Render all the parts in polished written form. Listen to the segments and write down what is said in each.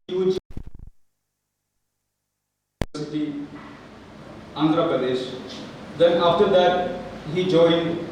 huge university, Andhra Pradesh. Then after that, he joined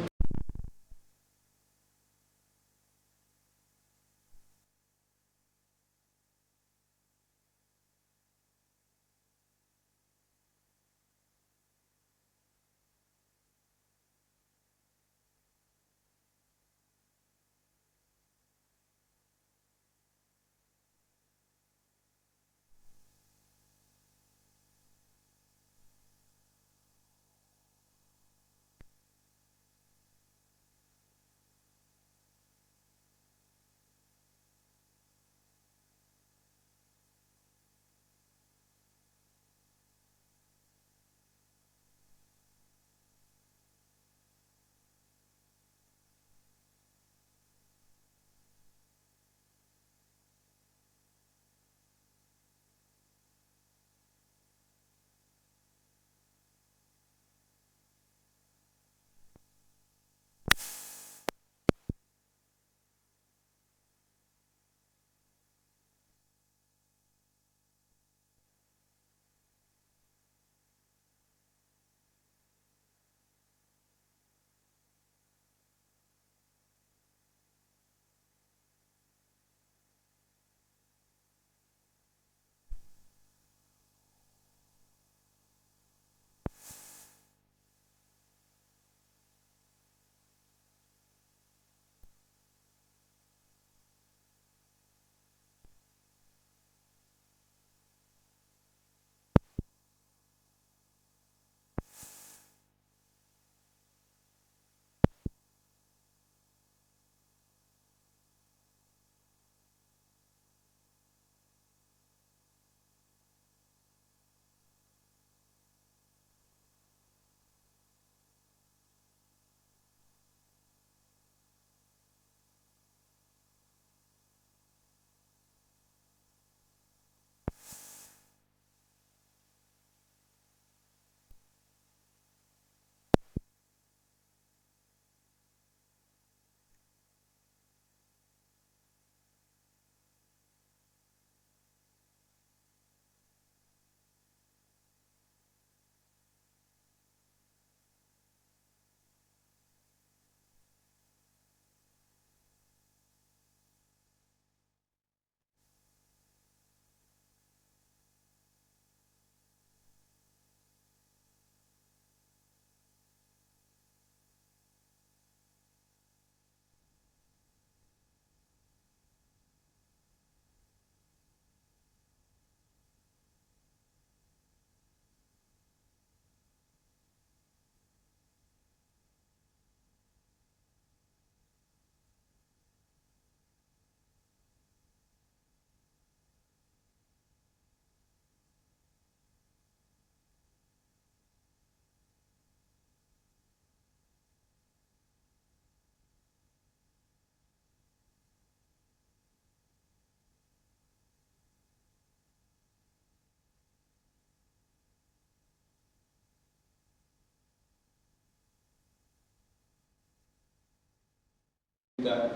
that.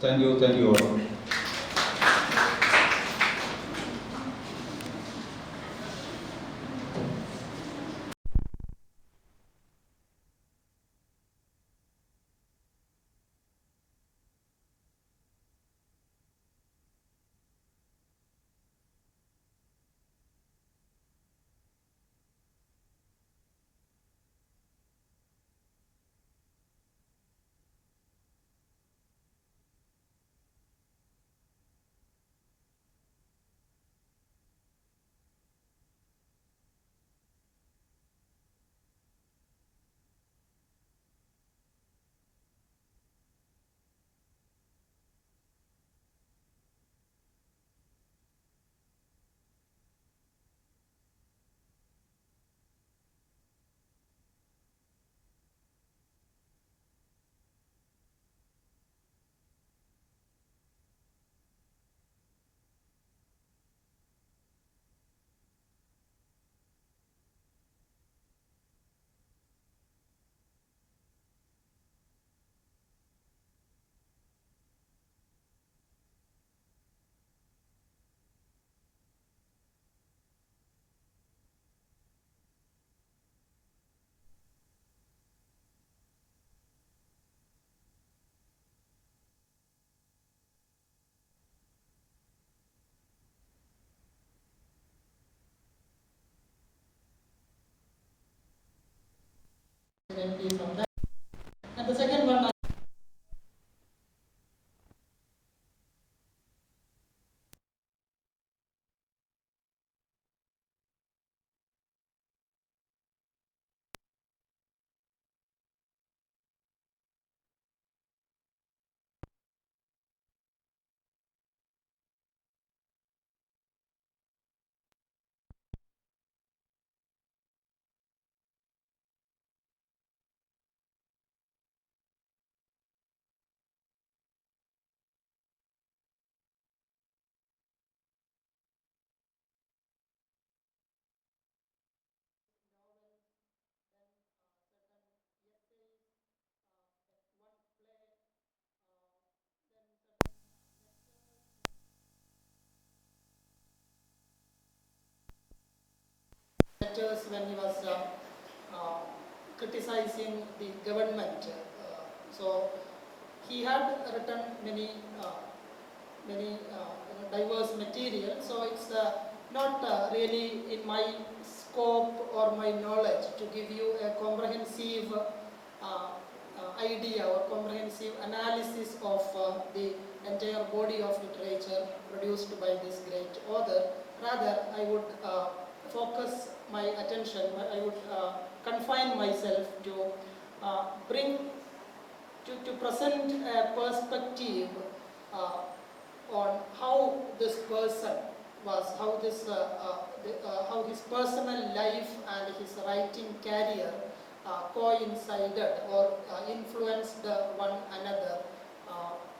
Thank you all. MP from that. And the second one, letters when he was criticizing the government. So he had written many diverse material. So it's not really in my scope or my knowledge to give you a comprehensive idea or comprehensive analysis of the entire body of literature produced by this great author. Rather, I would focus my attention, I would confine myself to bring, to present a perspective on how this person was, how this, how his personal life and his writing career coincided or influenced one another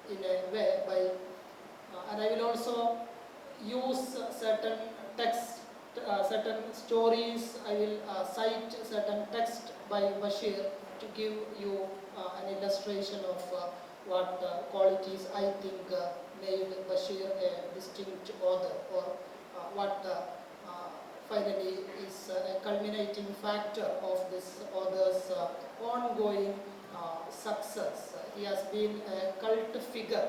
in a way by, and I will also use certain texts, certain stories. I will cite certain text by Bashir to give you an illustration of what qualities I think made Bashir a distinct author, or what finally is a culminating factor of this author's ongoing success. He has been a cult figure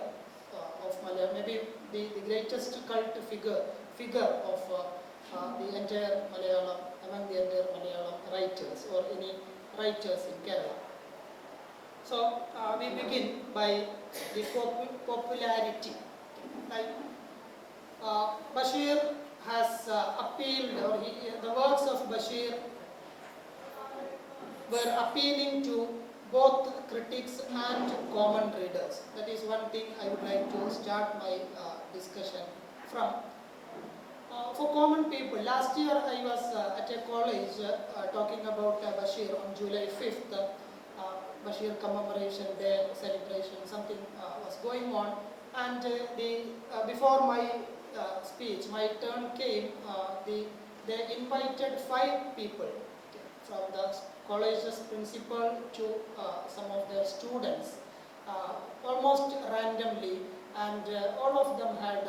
of Malayalam, maybe the greatest cult figure of the entire Malayalam, among the entire Malayalam writers or any writers in Kerala. So we begin by the popularity. Like, Bashir has appealed, or the works of Bashir were appealing to both critics and common readers. That is one thing I would like to start my discussion from. For common people, last year I was at a college talking about Bashir on July 5th. Bashir Commemoration Day celebration, something was going on, and before my speech, my turn came, they invited 5 people, from the college's principal to some of their students, almost randomly, and all of them had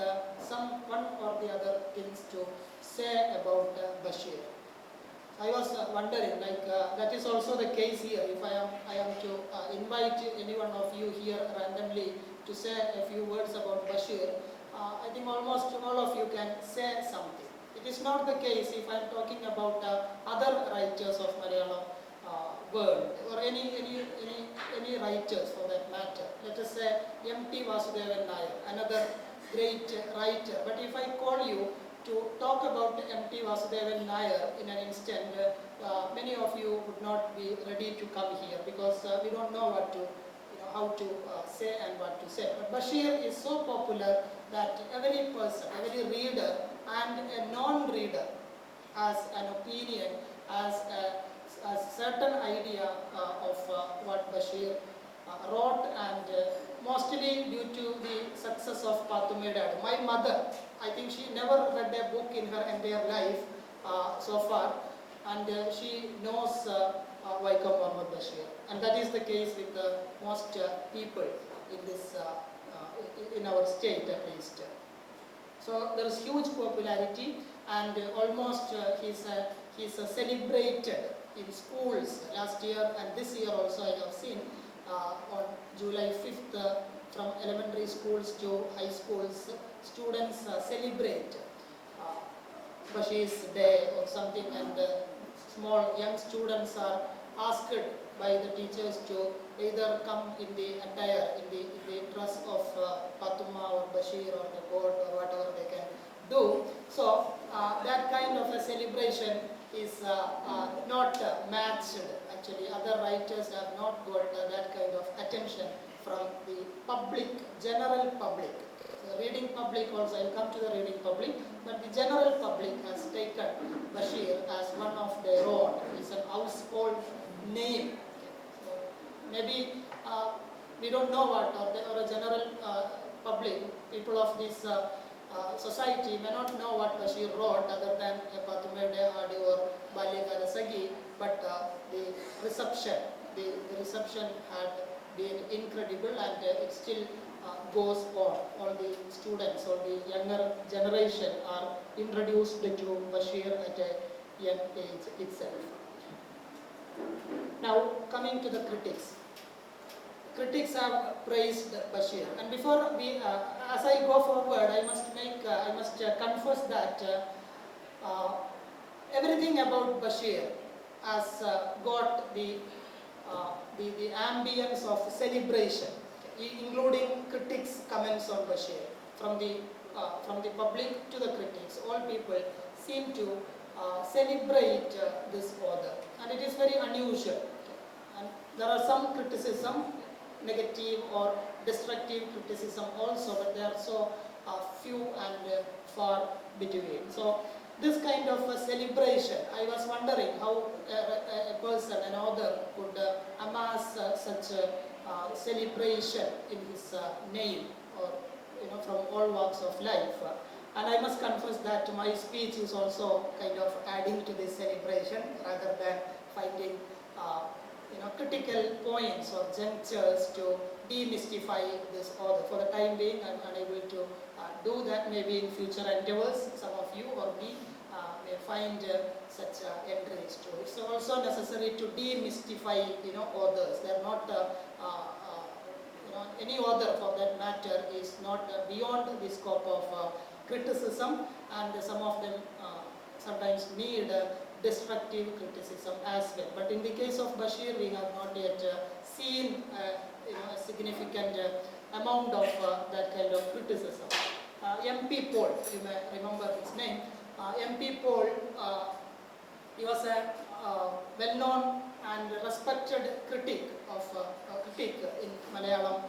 one or the other things to say about Bashir. I was wondering, like, that is also the case here. If I am to invite any one of you here randomly to say a few words about Bashir, I think almost all of you can say something. It is not the case if I am talking about other writers of Malayalam world, or any writers for that matter. Let us say M.T. Vasudevan Nair, another great writer. But if I call you to talk about M.T. Vasudevan Nair in an instant, many of you would not be ready to come here, because we don't know what to, how to say and what to say. But Bashir is so popular that every person, every reader and a non-reader has an opinion, has a certain idea of what Bashir wrote, and mostly due to the success of Pathumede. My mother, I think she never read a book in her entire life so far, and she knows Vaikom Muhammad Bashir, and that is the case with most people in this, in our state at least. So there is huge popularity, and almost he's celebrated in schools last year, and this year also I have seen on July 5th from elementary schools to high schools, students celebrate Bashir's day or something, and small young students are asked by the teachers to either come in the attire, in the dress of Fatuma or Bashir or the goat or whatever they can do. So that kind of a celebration is not matched. Actually, other writers have not got that kind of attention from the public, general public. The reading public also, I will come to the reading public, but the general public has taken Bashir as one of their own. It's an household name. So maybe we don't know what, or a general public, people of this society may not know what Bashir wrote other than Patumede Adi or Balyagala Sagi, but the reception had been incredible, and it still goes on. All the students or the younger generation are introduced to Bashir at a young age itself. Now coming to the critics. Critics have praised Bashir, and before we, as I go forward, I must confess that everything about Bashir has got the ambience of celebration, including critics' comments on Bashir. From the public to the critics, all people seem to celebrate this author, and it is very unusual. And there are some criticism, negative or destructive criticism also, but they are so few and far between. So this kind of a celebration, I was wondering how a person, an author, could amass such a celebration in his name, or from all walks of life. And I must confess that my speech is also kind of adding to this celebration, rather than finding critical points or junctures to demystify this author. For the time being, I am unable to do that. Maybe in future endeavors, some of you or me may find such entries too. It's also necessary to demystify authors. They are not any author for that matter is not beyond the scope of criticism, and some of them sometimes need destructive criticism as well. But in the case of Bashir, we have not yet seen a significant amount of that kind of criticism. M.P. Paul, you may remember his name. M.P. Paul, he was a well-known and respected critic in Malayalam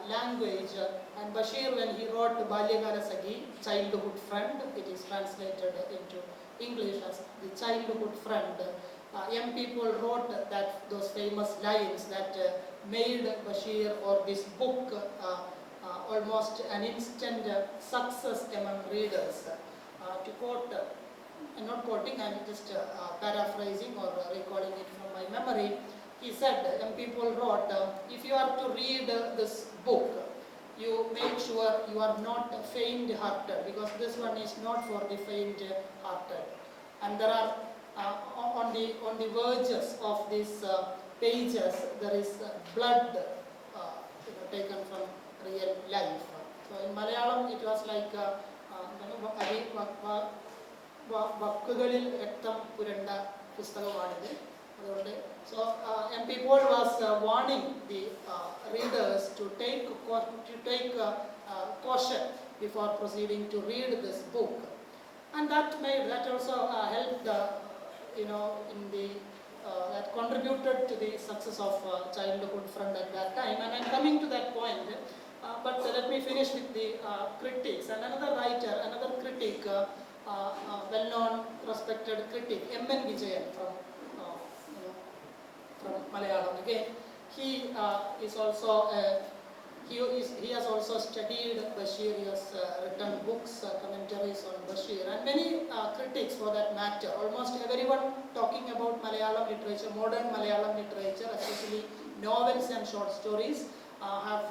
language. And Bashir, when he wrote Balyagala Sagi, Childhood Friend, it is translated into English as the Childhood Friend. M.P. Paul wrote those famous lines that made Bashir or this book almost an instant success among readers. To quote, I'm not quoting, I'm just paraphrasing or recalling it from my memory. He said, M.P. Paul wrote, if you are to read this book, you make sure you are not faint-hearted, because this one is not for the faint-hearted. And there are on the verges of these pages, there is blood taken from real life. So in Malayalam, it was like വാക്കുകളിൽ രക്തം പുരണ്ട പുസ്തകമാണിത്. അതുകൊണ്ട് M.P. Paul was warning the readers to take caution before proceeding to read this book, and that also helped that contributed to the success of Childhood Friend at that time. And I'm coming to that point, but let me finish with the critics. And another writer, another critic, well-known, respected critic, M.N. Vijayan from Malayalam. Again, he is also he has also studied Bashir. He has written books, commentaries on Bashir, and many critics for that matter. Almost everyone talking about Malayalam literature, modern Malayalam literature, especially novels and short stories, have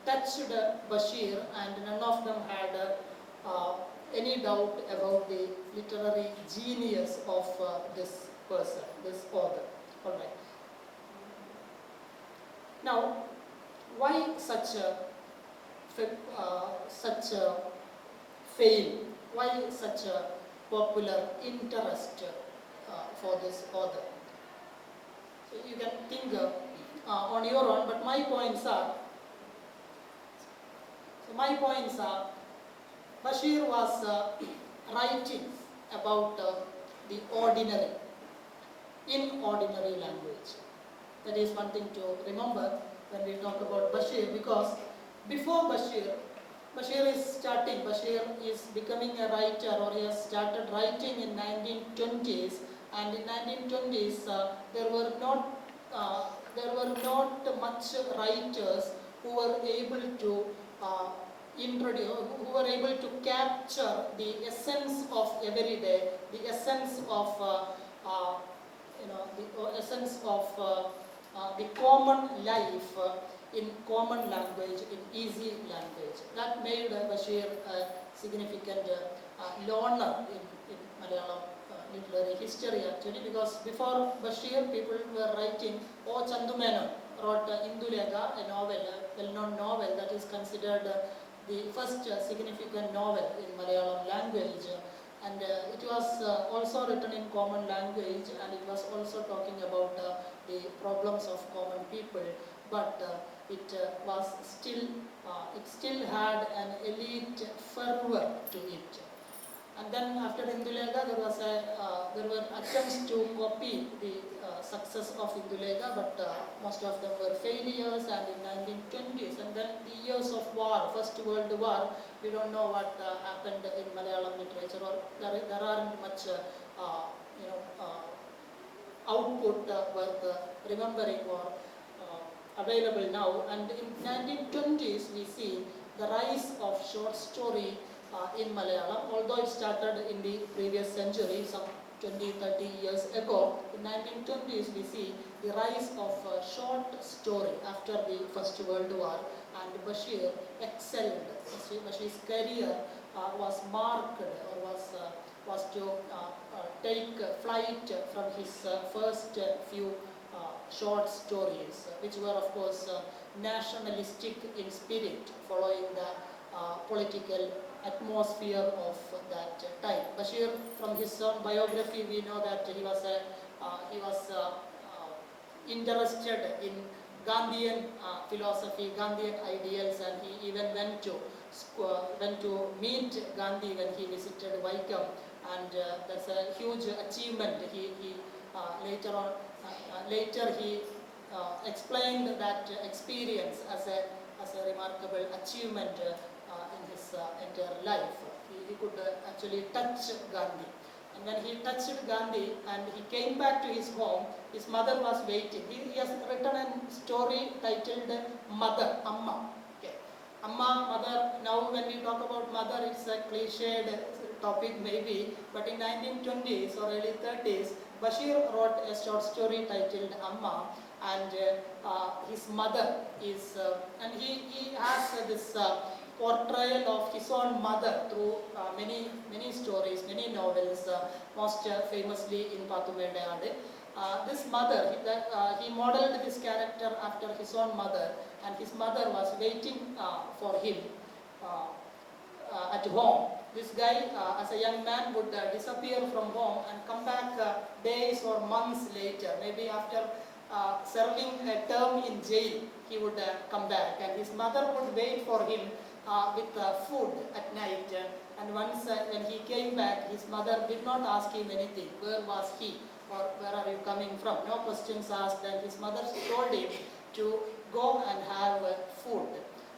touched Bashir, and none of them had any doubt about the literary genius of this person, this author. All right. Now, why such a fame? Why such a popular interest for this author? So you can think on your own, but my points are, Bashir was writing about the ordinary, in ordinary language. That is one thing to remember when we talk about Bashir, because before Bashir is becoming a writer, or he has started writing in 1920s, and in 1920s there were not much writers who were able to who were able to capture the essence of everyday, the essence of the essence of the common life in common language, in easy language. That made Bashir a significant learner in Malayalam literary history actually, because before Bashir people were writing, O. Chandu Menon wrote Indulekha, a novel, a well-known novel that is considered the first significant novel in Malayalam language. And it was also written in common language, and it was also talking about the problems of common people, but it still had an elite fervor to it. And then after Indulekha, there were attempts to copy the success of Indulekha, but most of them were failures. And in 1920s, and then the years of war, First World War, we don't know what happened in Malayalam literature, or there aren't much output worth remembering or available now. And in 1920s, we see the rise of short story in Malayalam, although it started in the previous century, some 20-30 years ago. In 1920s, we see the rise of short story after the First World War, and Bashir excelled. Bashir's career was marked, or was to take flight from his first few short stories, which were of course nationalistic in spirit, following the political atmosphere of that time. Bashir, from his own biography, we know that he was interested in Gandhian philosophy, Gandhian ideals, and he even went to meet Gandhi when he visited Vaikam, and that's a huge achievement. He later he explained that experience as a remarkable achievement in his entire life. He could actually touch Gandhi. And when he touched Gandhi and he came back to his home, his mother was waiting. He has written a story titled Mother, Amma. Okay. Amma, mother. Now when we talk about mother, it's a cliched topic maybe, but in 1920s or early 30s, Bashir wrote a short story titled Amma, and his mother is, and he has this portrayal of his own mother through many stories, many novels, most famously in Pathumede Ade. This mother, he modeled this character after his own mother, and his mother was waiting for him at home. This guy, as a young man, would disappear from home and come back days or months later. Maybe after serving a term in jail, he would come back, and his mother would wait for him with food at night. And once when he came back, his mother did not ask him anything. Where was he? Or where are you coming from? No questions asked. And his mother told him to go and have food.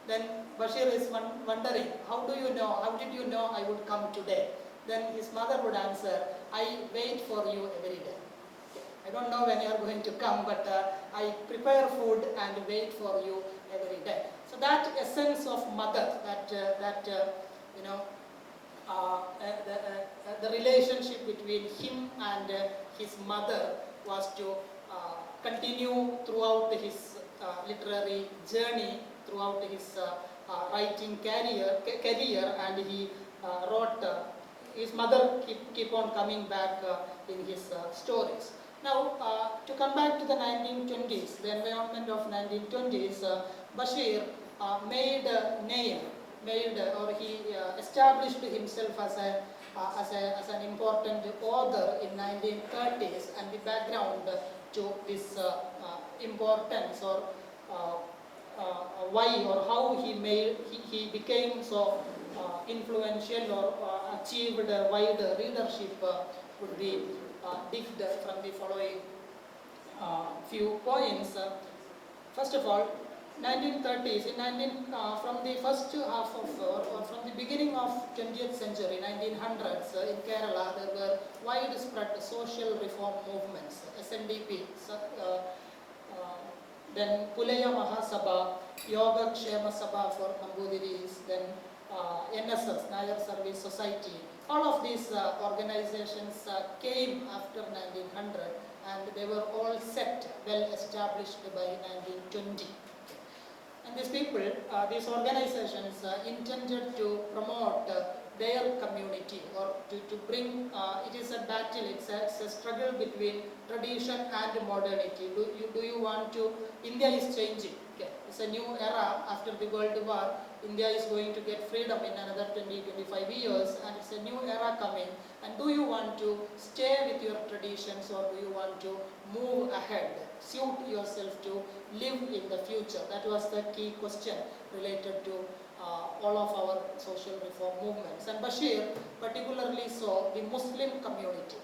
Then Bashir is wondering, how did you know I would come today? Then his mother would answer, I wait for you every day. I don't know when you are going to come, but I prepare food and wait for you every day. So that essence of mother, the relationship between him and his mother was to continue throughout his literary journey, throughout his writing career, and he wrote. His mother keep on coming back in his stories. Now, to come back to the 1920s, the environment of 1920s, Bashir made a name, he established himself as an important author in 1930s, and the background to this importance or why or how he became so influential or achieved wide readership would be digged from the following few points. First of all, 1930s, from the first half of, or from the beginning of 20th century, 1900s, in Kerala, there were widespread social reform movements, SNDP, then Pulaya Mahasabha, Yoga Kshema Sabha for Nambudhiris, then NSS, Nayar Service Society. All of these organizations came after 1900, and they were all set, well established by 1920. And these people, these organizations intended to promote their community or to bring, it is a battle, it's a struggle between tradition and modernity. Do you want to, India is changing. Okay. It's a new era after the World War. India is going to get freedom in another 20-25 years, and it's a new era coming. And do you want to stay with your traditions, or do you want to move ahead, suit yourself to live in the future? That was the key question related to all of our social reform movements. And Bashir particularly saw the Muslim community.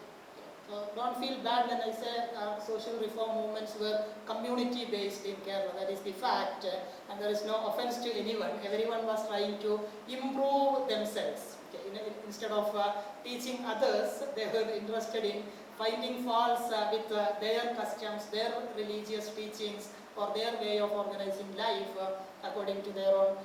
So don't feel bad when I say social reform movements were community based in Kerala. That is the fact, and there is no offense to anyone. Everyone was trying to improve themselves. Okay. Instead of teaching others, they were interested in finding faults with their customs, their religious teachings, or their way of organizing life according to their own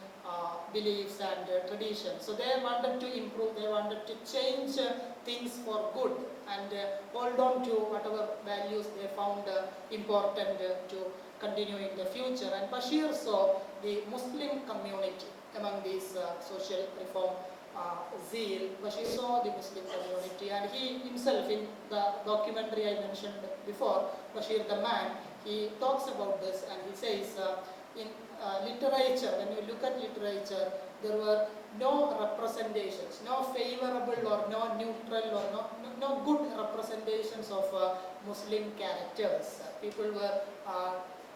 beliefs and traditions. So they wanted to improve, they wanted to change things for good, and hold on to whatever values they found important to continue in the future. And Bashir saw the Muslim community among these social reform zeal. Bashir saw the Muslim community, and he himself, in the documentary I mentioned before, Bashir the Man, he talks about this, and he says in literature, when you look at literature, there were no representations, no favorable or no neutral or no good representations of Muslim characters. People were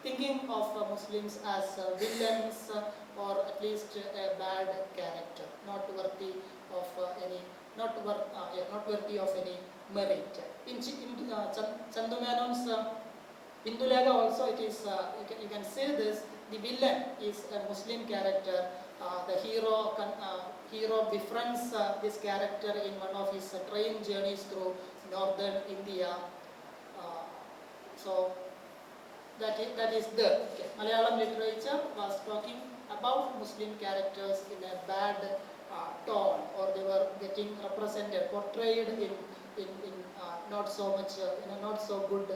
thinking of Muslims as villains, or at least a bad character, not worthy of not worthy of any merit. In Chandu Menon's Indulega also, it is you can say this. The villain is a Muslim character. The hero befriends this character in one of his train journeys through northern India. So that is the Malayalam literature was talking about Muslim characters in a bad tone, or they were getting represented, portrayed in not so much in a not so good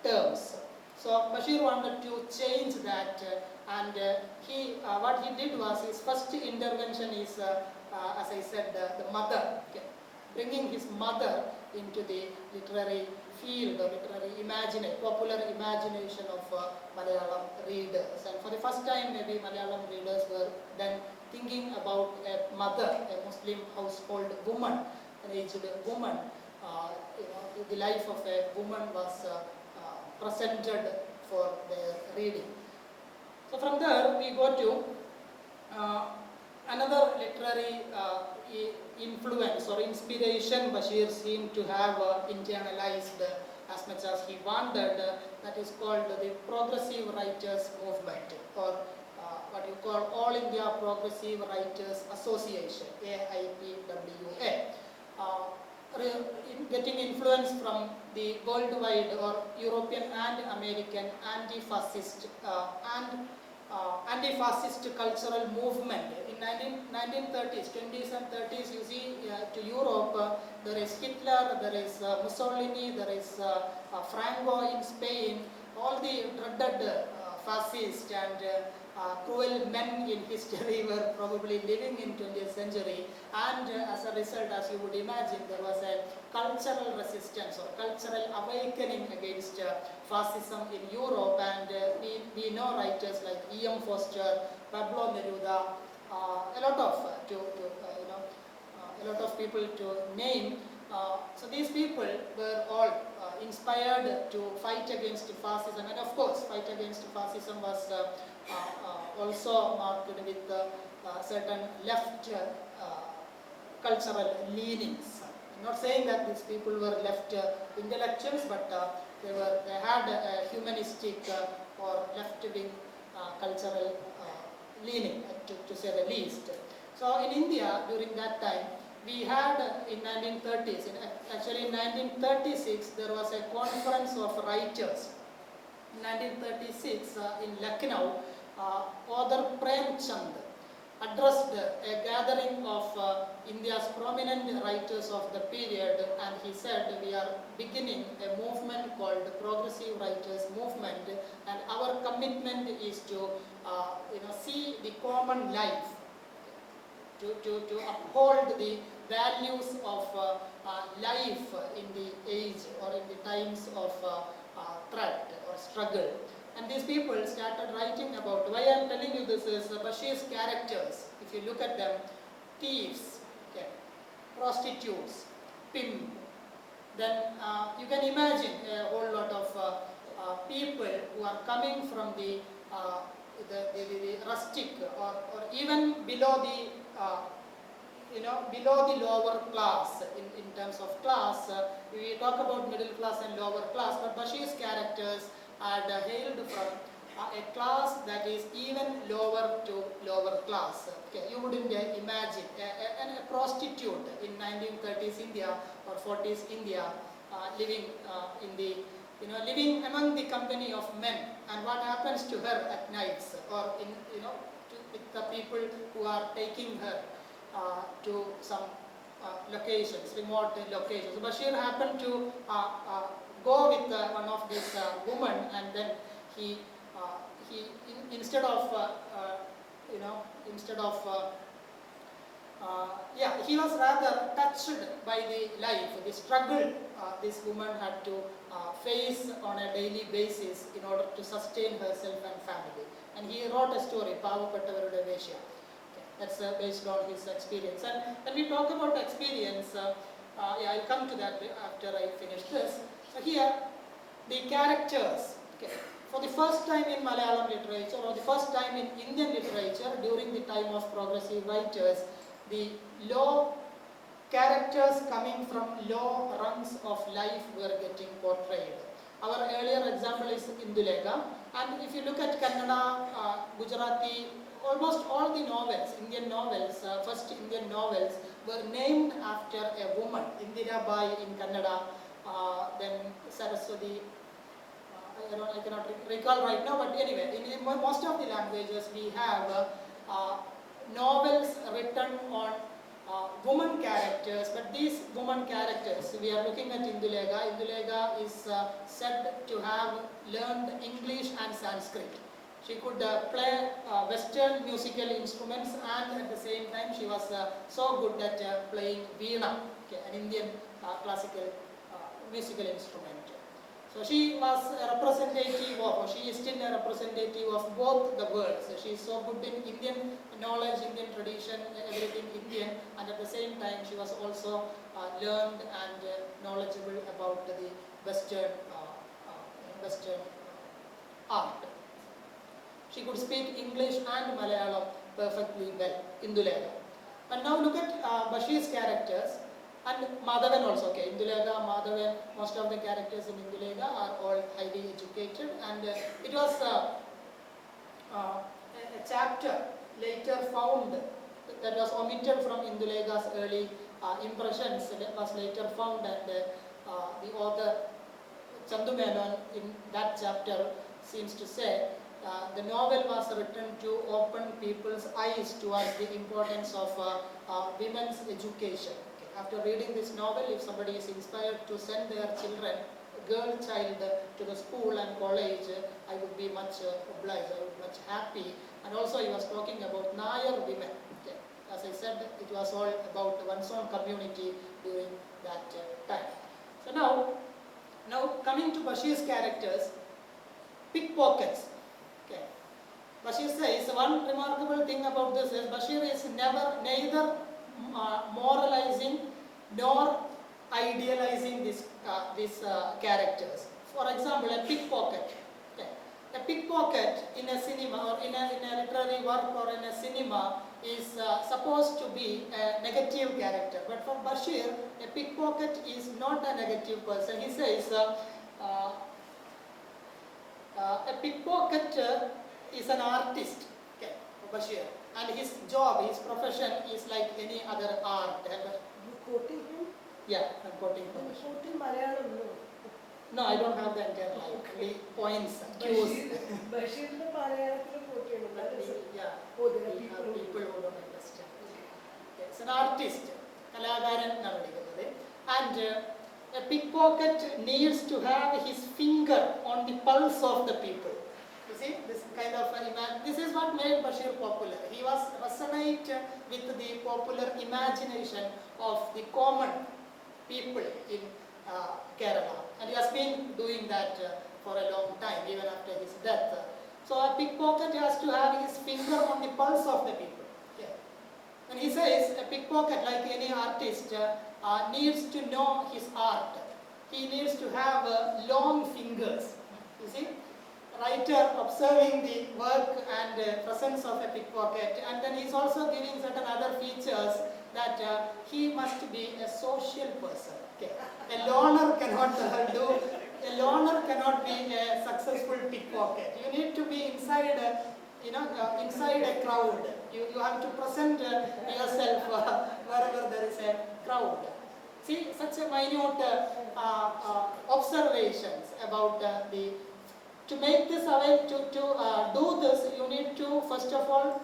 terms. So Bashir wanted to change that, and what he did was, his first intervention is, as I said, the mother, bringing his mother into the literary field or literary popular imagination of Malayalam readers. And for the first time, maybe Malayalam readers were then thinking about a mother, a Muslim household woman, an aged woman. The life of a woman was presented for their reading. So from there we go to another literary influence or inspiration Bashir seemed to have internalized as much as he wanted. That is called the Progressive Writers Movement, or what you call All India Progressive Writers Association, AIPWA. Getting influence from the worldwide or European and American anti-fascist cultural movement. In 1930s, 20s and 30s, you see to Europe, there is Hitler, there is Mussolini, there is Franco in Spain, all the dreaded fascist and cruel men in history were probably living in 20th century, and as a result, as you would imagine, there was a cultural resistance or cultural awakening against fascism in Europe, and we know writers like E.M. Foster, Pablo Neruda, a lot of people to name So these people were all inspired to fight against fascism, and of course fight against fascism was also marked with certain left cultural leanings. I'm not saying that these people were left intellectuals, but they had a humanistic or left-wing cultural leaning, to say the least. So in India during that time, we had in 1930s, actually in 1936, there was a conference of writers. In 1936, in Lucknow, author Prem Chand addressed a gathering of India's prominent writers of the period, and he said, we are beginning a movement called Progressive Writers Movement, and our commitment is to see the common life, to uphold the values of life in the age or in the times of threat or struggle. And these people started writing about, why I am telling you this is Bashir's characters. If you look at them, thieves, okay, prostitutes, pimp, then you can imagine a whole lot of people who are coming from the rustic or even below the below the lower class in terms of class. We talk about middle class and lower class, but Bashir's characters had hailed from a class that is even lower to lower class. Okay, you wouldn't imagine a prostitute in 1930s India or 40s India living in the living among the company of men, and what happens to her at nights, or in with the people who are taking her to some locations, remote locations. Bashir happened to go with one of these women, and then he instead of he was rather touched by the life, the struggle this woman had to face on a daily basis in order to sustain herself and family. And he wrote a story, Pavapattavarude Veshya. That's based on his experience. And when we talk about experience, I'll come to that after I finish this. So here, the characters. Okay. For the first time in Malayalam literature, or the first time in Indian literature, during the time of progressive writers, the low characters coming from low rungs of life were getting portrayed. Our earlier example is Indulega, and if you look at Kannada, Gujarati, almost all the novels, Indian novels, first Indian novels, were named after a woman. Indira Bai in Kannada, then Saraswati, I cannot recall right now, but anyway, in most of the languages we have novels written on woman characters, but these woman characters, we are looking at Indulega. Indulega is said to have learned English and Sanskrit. She could play Western musical instruments, and at the same time she was so good at playing veena, okay, an Indian classical musical instrument. So she was a representative of, she is still a representative of both the worlds. So she is so good in Indian knowledge, Indian tradition, everything Indian, and at the same time she was also learned and knowledgeable about the Western art. She could speak English and Malayalam perfectly well, Indulega. And now look at Bashir's characters. And Madhavan also, okay, Indulega, Madhavan, most of the characters in Indulega are all highly educated, and it was a chapter later found that was omitted from Indulega's early impressions, that was later found, and the author Chandu Menon in that chapter seems to say the novel was written to open people's eyes towards the importance of women's education. After reading this novel, if somebody is inspired to send their children, girl child, to the school and college, I would be much obliged, I would be much happy. And also he was talking about Nayar women. Okay. As I said, it was all about one's own community during that time. So now coming to Bashir's characters, pickpockets. Okay. Bashir says, one remarkable thing about this is Bashir is neither moralizing nor idealizing these characters. For example, a pickpocket. Okay. A pickpocket in a cinema or in a literary work or in a cinema is supposed to be a negative character. But for Bashir, a pickpocket is not a negative person. He says a pickpocket is an artist, okay, for Bashir, and his job, his profession is like any other art. You quoting him? Yeah, I'm quoting from You Bashir. quoting Malayalam, no. No, I don't have the entire line. Only points, cues. Bashir's Malayalam quoting. Yeah, Oh, there are we have people people who don't understand. Okay, it's an artist. കലാകാരൻ എന്നാണ് വിളിക്കുന്നത്. And a pickpocket needs to have his finger on the pulse of the people. You see, this kind of this is what made Bashir popular. He was resonate with the popular imagination of the common people in Kerala, and he has been doing that for a long time, even after his death. So a pickpocket has to have his finger on the pulse of the people. Yeah. And he says a pickpocket, like any artist, needs to know his art. He needs to have long fingers. You see, writer observing the work and presence of a pickpocket, and then he's also giving certain other features that he must be a social person. Okay. A loner cannot do. A loner cannot be a successful pickpocket. You need to be inside, inside a crowd. You have to present yourself wherever there is a crowd. See, such a minute observations about to make this away, to do this, you need to first of all,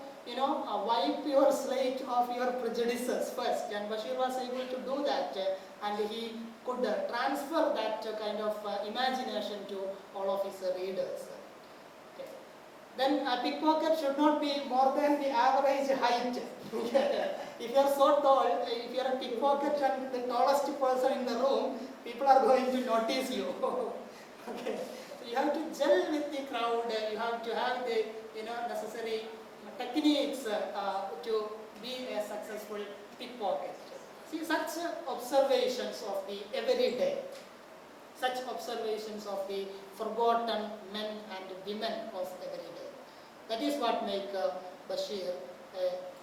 wipe your slate of your prejudices first. And Bashir was able to do that, and he could transfer that kind of imagination to all of his readers. Okay. Then a pickpocket should not be more than the average height. If you are so tall, if you are a pickpocket and the tallest person in the room, people are going to notice you. Okay. So you have to gel with the crowd. You have to have the necessary techniques to be a successful pickpocket. See, such observations of the everyday, such observations of the forgotten men and women of everyday. That is what make Bashir a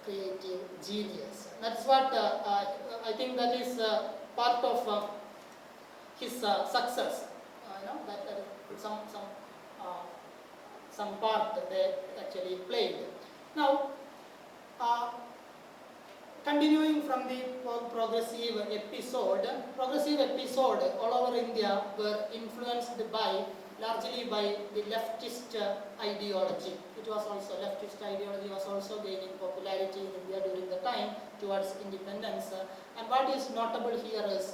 creative genius. That's what I think that is part of his success. That some part they actually played. Now, continuing from the progressive episode all over India were influenced largely by the leftist ideology. Leftist ideology was also gaining popularity in India during the time towards independence. And what is notable here is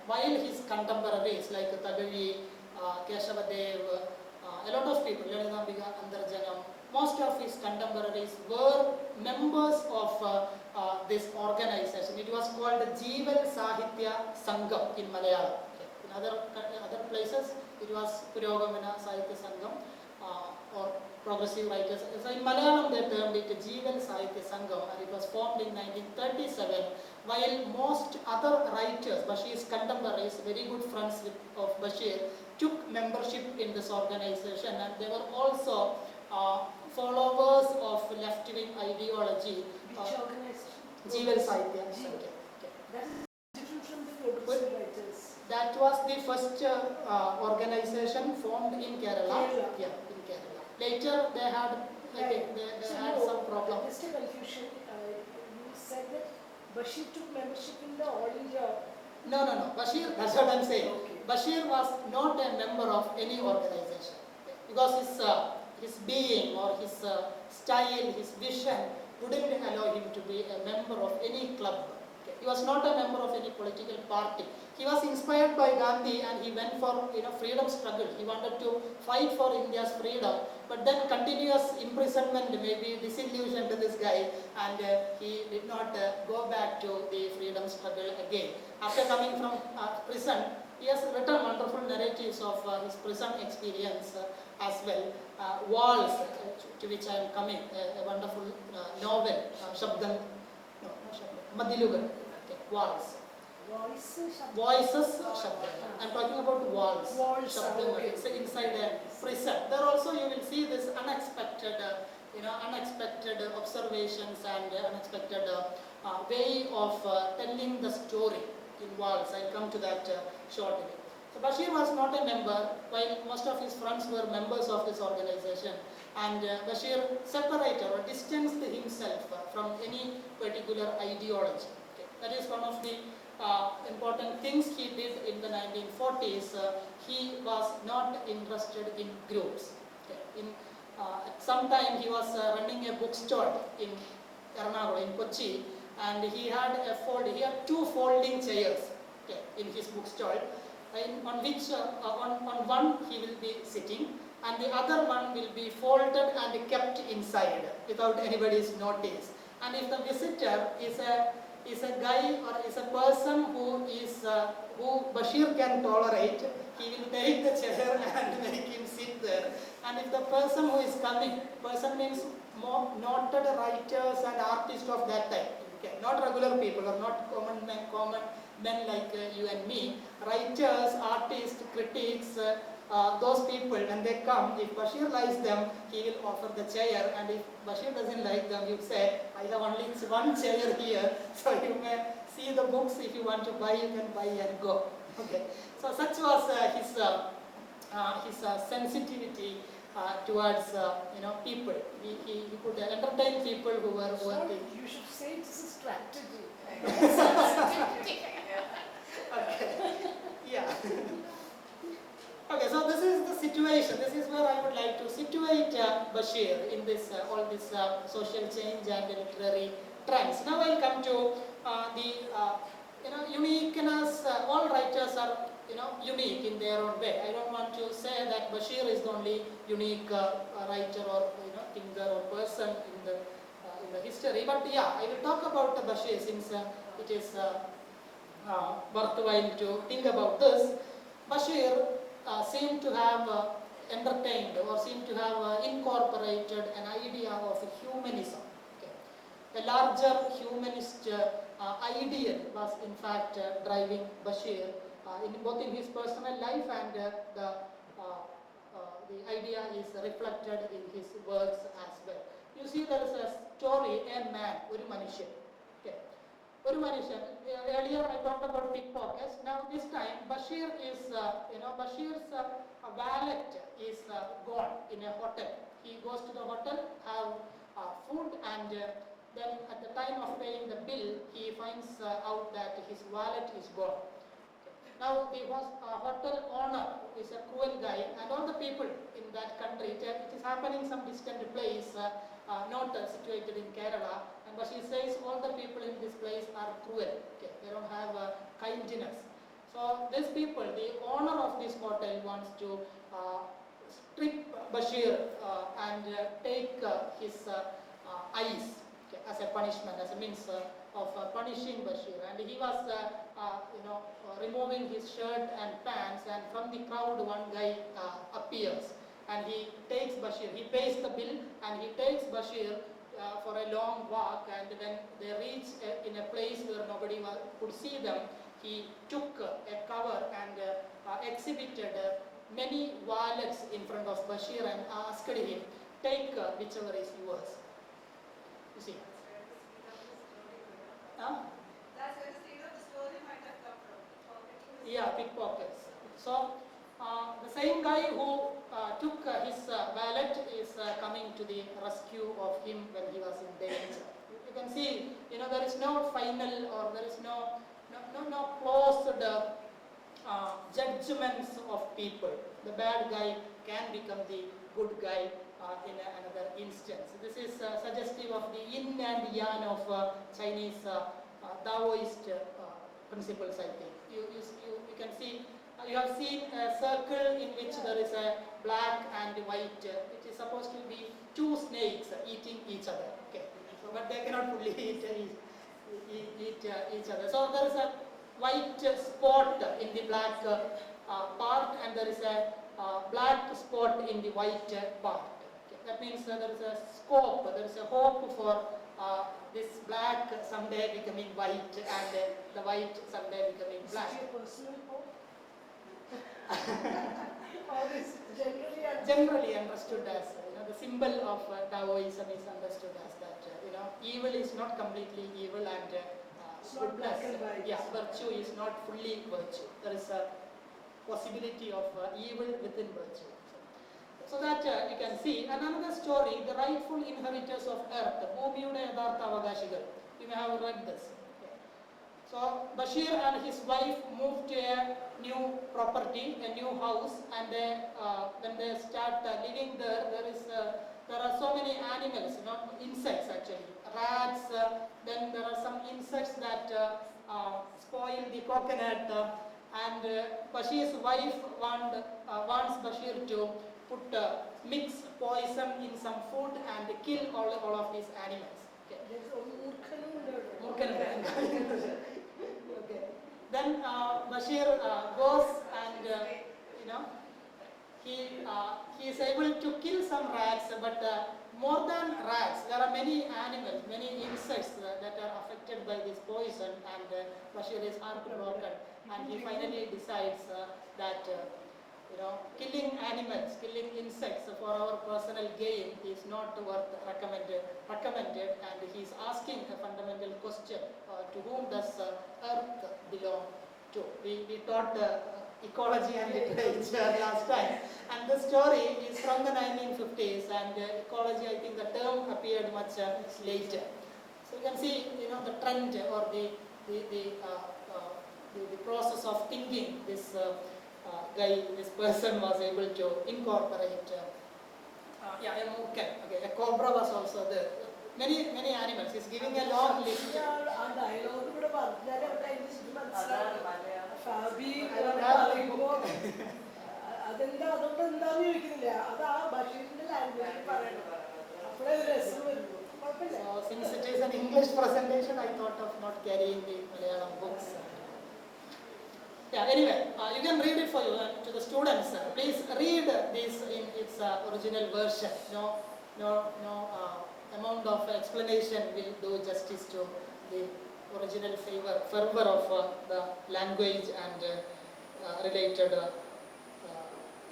while his contemporaries like Tagali, Keshavadev, a lot of people, Lalinambika, Andarjanam, most of his contemporaries were members of this organization. It was called Jeeval Sahitya Sangam in Malayalam. Okay. In other places, it was Purogamana Sahitya Sangam or progressive writers. So in Malayalam, they termed it Jeeval Sahitya Sangam, and it was formed in 1937. While most other writers, Bashir's contemporaries, very good friends of Bashir, took membership in this organization, and they were also followers of left-wing ideology. Which organization? Jeeval Sahitya Sangam. That is different from the progressive writers. That was the first organization formed in Kerala. Yeah, in Kerala. Later they had some problem. Just a confusion. You said that Bashir took membership in the All India. No. Bashir, that's what I'm saying. Okay. Bashir was not a member of any organization because his being or his style, his vision wouldn't allow him to be a member of any club. Okay. He was not a member of any political party. He was inspired by Gandhi and he went for freedom struggle. He wanted to fight for India's freedom, but then continuous imprisonment maybe disillusioned this guy, and he did not go back to the freedom struggle again. After coming from prison, he has written wonderful narratives of his prison experience as well. Walls, to which I am coming, a wonderful novel, Madilugan, okay, Walls. Voices, ശബ്ദങ്ങൾ. I'm talking about walls. Walls, ശബ്ദങ്ങൾ. okay. It's inside a prison. There also you will see this unexpected, unexpected observations and unexpected way of telling the story in walls. I'll come to that shortly. So Bashir was not a member, while most of his friends were members of this organization. And Bashir separated or distanced himself from any particular ideology. Okay. That is one of the important things he did in the 1940s. He was not interested in groups. Okay. At some time he was running a bookstore in Ernakulam, in Kochi, and he had two folding chairs, okay, in his bookstore, on which on one he will be sitting, and the other one will be folded and kept inside without anybody's notice. And if the visitor is a guy or is a person who Bashir can tolerate, he will take the chair and make him sit there. And if the person who is coming, person means more noted writers and artists of that time, okay, not regular people or not common men like you and me, writers, artists, critics, those people, when they come, if Bashir likes them, he will offer the chair, and if Bashir doesn't like them, he will say, I have only one chair here, so you may see the books. If you want to buy, you can buy and go. Okay. So such was his sensitivity towards people. He could entertain people who were worthy. You should say this is strategy. Okay. Yeah. Okay, so this is the situation. This is where I would like to situate Bashir in this all this social change and literary trends. Now I'll come to the uniqueness. All writers are unique in their own way. I don't want to say that Bashir is the only unique writer or thinker or person in the history. But yeah, I will talk about Bashir since it is worthwhile to think about this. Bashir seemed to have entertained or seemed to have incorporated an idea of humanism. Okay. A larger humanist ideal was in fact driving Bashir both in his personal life, and the idea is reflected in his works as well. You see, there is a story, a man, ഒരു മനുഷ്യൻ. Okay. ഒരു മനുഷ്യൻ. Earlier I talked about pickpockets. Now this time Bashir is, Bashir's valet is gone in a hotel. He goes to the hotel, have food, and then at the time of paying the bill, he finds out that his wallet is gone. Now the hotel owner is a cruel guy, and all the people in that country, it is happening some distant place, not situated in Kerala, but she says all the people in this place are cruel. Okay, they don't have kindness. So these people, the owner of this hotel wants to strip Bashir and take his eyes, okay, as a punishment, as a means of punishing Bashir. And he was removing his shirt and pants, and from the crowd one guy appears, and he takes Bashir, he pays the bill, and he takes Bashir for a long walk, and when they reach in a place where nobody could see them, he took a cover and exhibited many wallets in front of Bashir and asked him, take whichever is yours. You see? Huh? That's where the story might have come from. Yeah, pickpockets. So the same guy who took his wallet is coming to the rescue of him when he was in danger. You can see, there is no final, or there is no closed judgments of people. The bad guy can become the good guy in another instance. This is suggestive of the yin and yang of Chinese Taoist principles, I think. You can see, you have seen a circle in which there is a black and white, which is supposed to be two snakes eating each other. Okay, so, but they cannot fully eat each other. So there is a white spot in the black part, and there is a black spot in the white part. Okay. That means there is a scope, there is a hope for this black someday becoming white and the white someday becoming Is black. it your personal quote? Or is it generally understood? Generally understood as the symbol of Taoism is understood as that evil is not completely evil and It's not black and white. yeah, virtue is not fully virtue. There is a possibility of evil within virtue. So that you can see. And another story, the rightful inheritors of earth, ഭൂമിയുടെ യഥാർത്ഥ അവകാശികൾ. You may have read this. So Bashir and his wife moved to a new property, a new house, and when they start living there, there are so many animals, insects actually, rats. Then there are some insects that spoil the coconut. And Bashir's wife wants Bashir to mix poison in some food and kill all of these animals. Okay. There's a Murkhanum there. Okay. Then Bashir goes and he is able to kill some rats, but more than rats, there are many animals, many insects that are affected by this poison, and Bashir is heartbroken, and he finally decides that killing animals, killing insects for our personal gain is not worth recommended, and he is asking a fundamental question: to whom does earth belong to? We taught ecology and literature last time, and the story is from the 1950s, and ecology, I think the term appeared much later. So you can see the trend or the process of thinking this this person was able to incorporate a murken, okay, a cobra was also there, many animals. He's giving a long list. ആ dialogue ഇവിടെ പറഞ്ഞാലേ അവിടെ അതിന്റെ ശരി മനസ്സിലാവും. ഫാബി അതെന്താ അതുകൊണ്ട് എന്താന്ന് ചോദിക്കുന്നില്ല, അത് ആ ബഷീറിന്റെ ലാംഗ്വേജിൽ പറയണം, അപ്പോഴേ ഒരു രസം വരുള്ളൂ. കുഴപ്പമില്ല. So since it is an English presentation, I thought of not carrying the Malayalam books. Yeah, anyway, you can read it for you to the students. Please read this in its original version. No amount of explanation will do justice to the original fervor of the language and related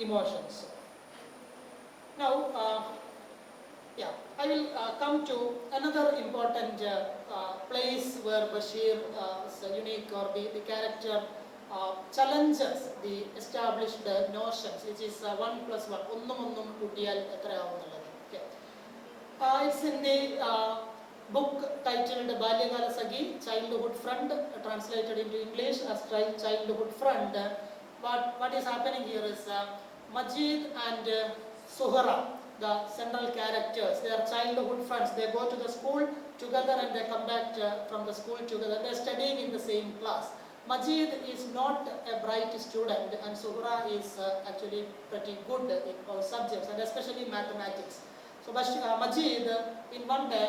emotions. Now, I will come to another important place where Bashir's unique or the character challenges the established notions, which is 1 plus 1. ഒന്നും കൂട്ടിയാൽ എത്രയാവുന്നുള്ളത്. Okay. It's in the book titled Balyakala Sakhi, Childhood Friend, translated into English as Childhood Friend. What is happening here is Majid and Suhara, the central characters, they are childhood friends. They go to the school together and they come back from the school together. They are studying in the same class. Majid is not a bright student, and Suhra is actually pretty good in all subjects, and especially mathematics. So Majid, in one day,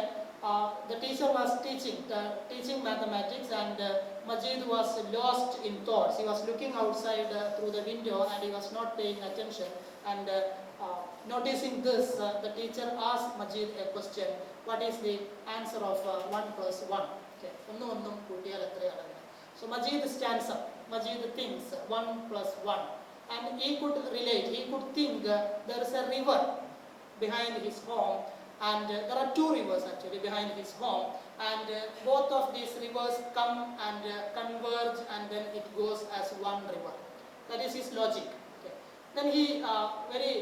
the teacher was teaching mathematics, and Majid was lost in thoughts. He was looking outside through the window, and he was not paying attention. And noticing this, the teacher asked Majid a question: what is the answer of 1 plus 1? Okay. ഒന്നും കൂട്ടിയാൽ എത്രയാണ്? So Majid stands up. Majid thinks 1 plus 1, and he could relate. He could think there is a river behind his home, and there are 2 rivers actually behind his home, and both of these rivers come and converge, and then it goes as one river. That is his logic. Okay. Then he very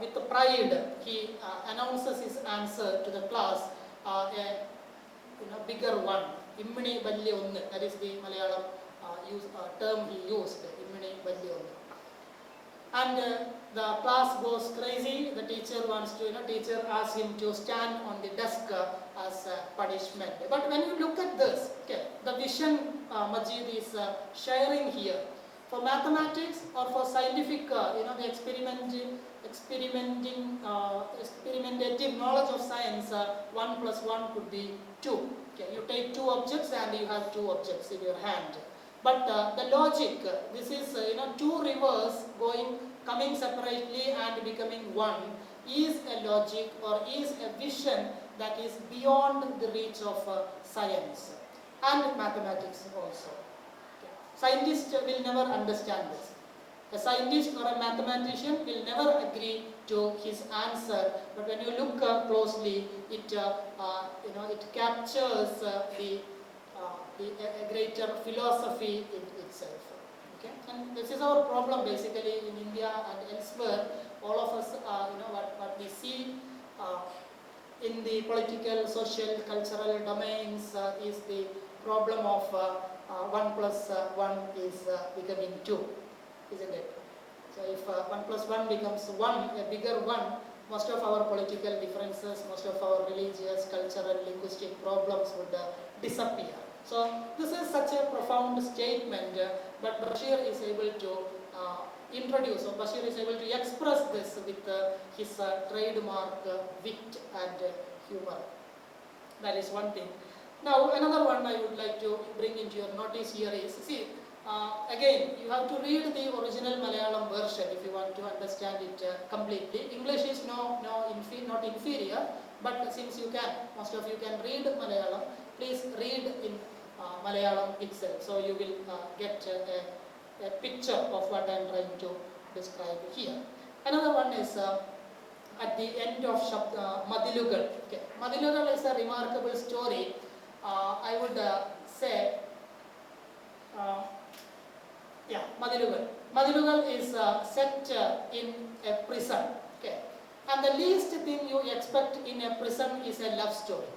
with pride he announces his answer to the class, a bigger one. Immini valli onnu, that is the Malayalam term he used, Immini valli onnu. And the class goes crazy. The teacher teacher asks him to stand on the desk as punishment. But when you look at this, okay, the vision Majid is sharing here, for mathematics or for scientific, the experimentative knowledge of science, 1 plus 1 could be 2. Okay, you take 2 objects and you have 2 objects in your hand. But the logic, this is 2 rivers coming separately and becoming one. is a logic or is a vision that is beyond the reach of science and mathematics also. Okay. Scientists will never understand this. A scientist or a mathematician will never agree to his answer, but when you look closely, it it captures a greater philosophy in itself. Okay, and this is our problem basically in India and elsewhere. All of us, what we see in the political, social, cultural domains is the problem of 1 plus 1 is becoming 2, isn't it? So if 1 plus 1 becomes 1, a bigger 1, most of our political differences, most of our religious, cultural, linguistic problems would disappear. So this is such a profound statement, but Bashir is able to introduce, or Bashir is able to express this with his trademark wit and humor. That is one thing. Now another one I would like to bring into your notice here is, see, again you have to read the original Malayalam version if you want to understand it completely. English is not inferior, but since most of you can read Malayalam, please read in Malayalam itself, so you will get a picture of what I am trying to describe here. Another one is at the end of Madilugal. Okay. Madilugal is a remarkable story. I would say, Madilugal. Madilugal is set in a prison. Okay. And the least thing you expect in a prison is a love story.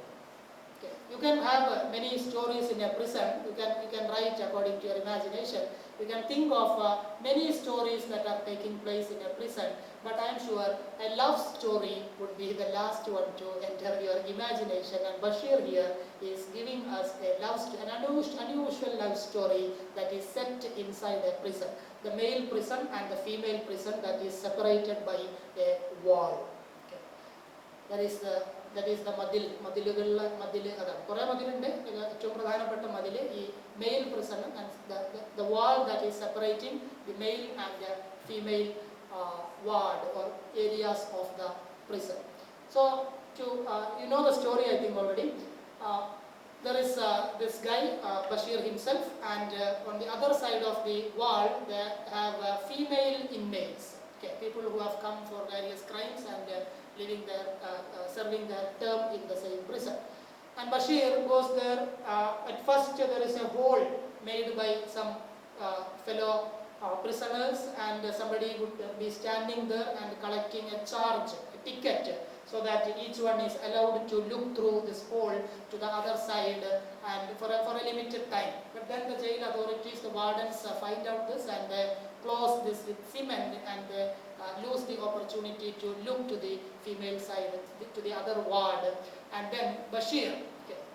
Okay. You can have many stories in a prison. You can write according to your imagination. You can think of many stories that are taking place in a prison, but I am sure a love story would be the last one to enter your imagination, and Bashir here is giving us an unusual love story that is set inside a prison. The male prison and the female prison that is separated by a wall. Okay. That is the male prison and the wall that is separating the male and the female ward or areas of the prison. So you know the story I think already. There is this guy, Bashir himself, and on the other side of the wall they have female inmates, okay, people who have come for various crimes and serving their term in the same prison. And Bashir goes there. At first there is a hole made by some fellow prisoners, and somebody would be standing there and collecting a charge, a ticket, so that each one is allowed to look through this hole to the other side and for a limited time. But then the jail authorities, the wardens find out this and they close this with cement and lose the opportunity to look to the female side, to the other ward. And then Bashir,